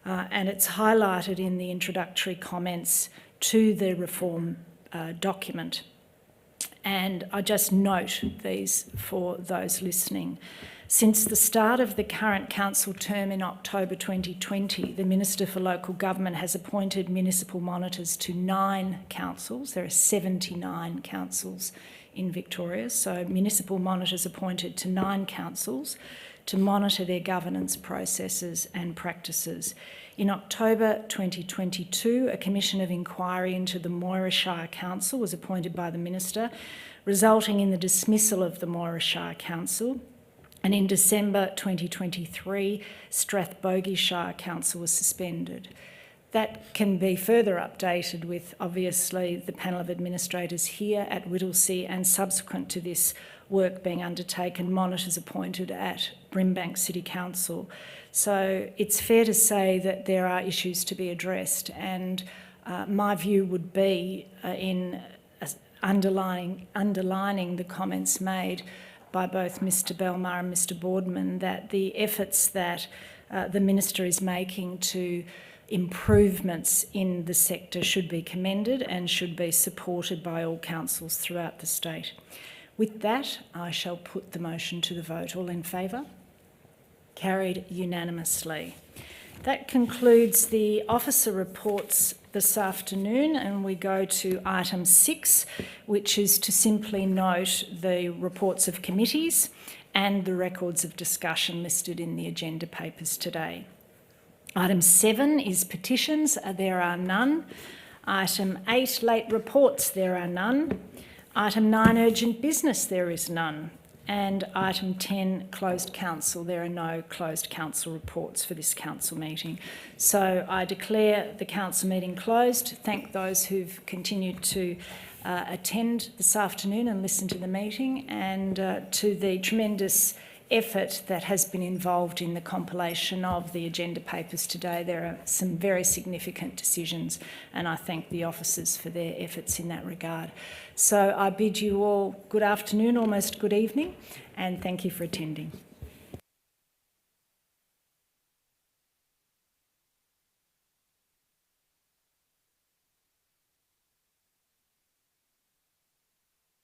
and it's highlighted in the introductory comments to the reform document. And I just note these for those listening. Since the start of the current council term in October 2020, the Minister for Local Government has appointed municipal monitors to 9 councils. There are 79 councils in Victoria, so municipal monitors appointed to 9 councils to monitor their governance processes and practices. In October 2022, a commission of inquiry into the Moira Shire Council was appointed by the Minister, resulting in the dismissal of the Moira Shire Council. And in December 2023, Strathbogie Shire Council was suspended. That can be further updated with, obviously, the panel of administrators here at Whittlesea, and subsequent to this work being undertaken, monitors appointed at Brimbank City Council. So it's fair to say that there are issues to be addressed, and my view would be in underlining the comments made by both Mr Belmar and Mr Boardman, that the efforts that the Minister is making to improvements in the sector should be commended and should be supported by all councils throughout the state. With that, I shall put the motion to the vote. All in favour? Carried unanimously. That concludes the officer reports this afternoon, and we go to item 6, which is to simply note the reports of committees and the records of discussion listed in the agenda papers today. Item 7 is petitions. There are none. Item 8, late reports. There are none. Item 9, urgent business. There is none. And item 10, closed council. There are no closed council reports for this council meeting. So I declare the council meeting closed. Thank those who've continued to attend this afternoon and listen to the meeting, and to the tremendous effort that has been involved in the compilation of the agenda papers today. There are some very significant decisions, and I thank the officers for their efforts in that regard. So I bid you all good afternoon, almost good evening, and thank you for attending.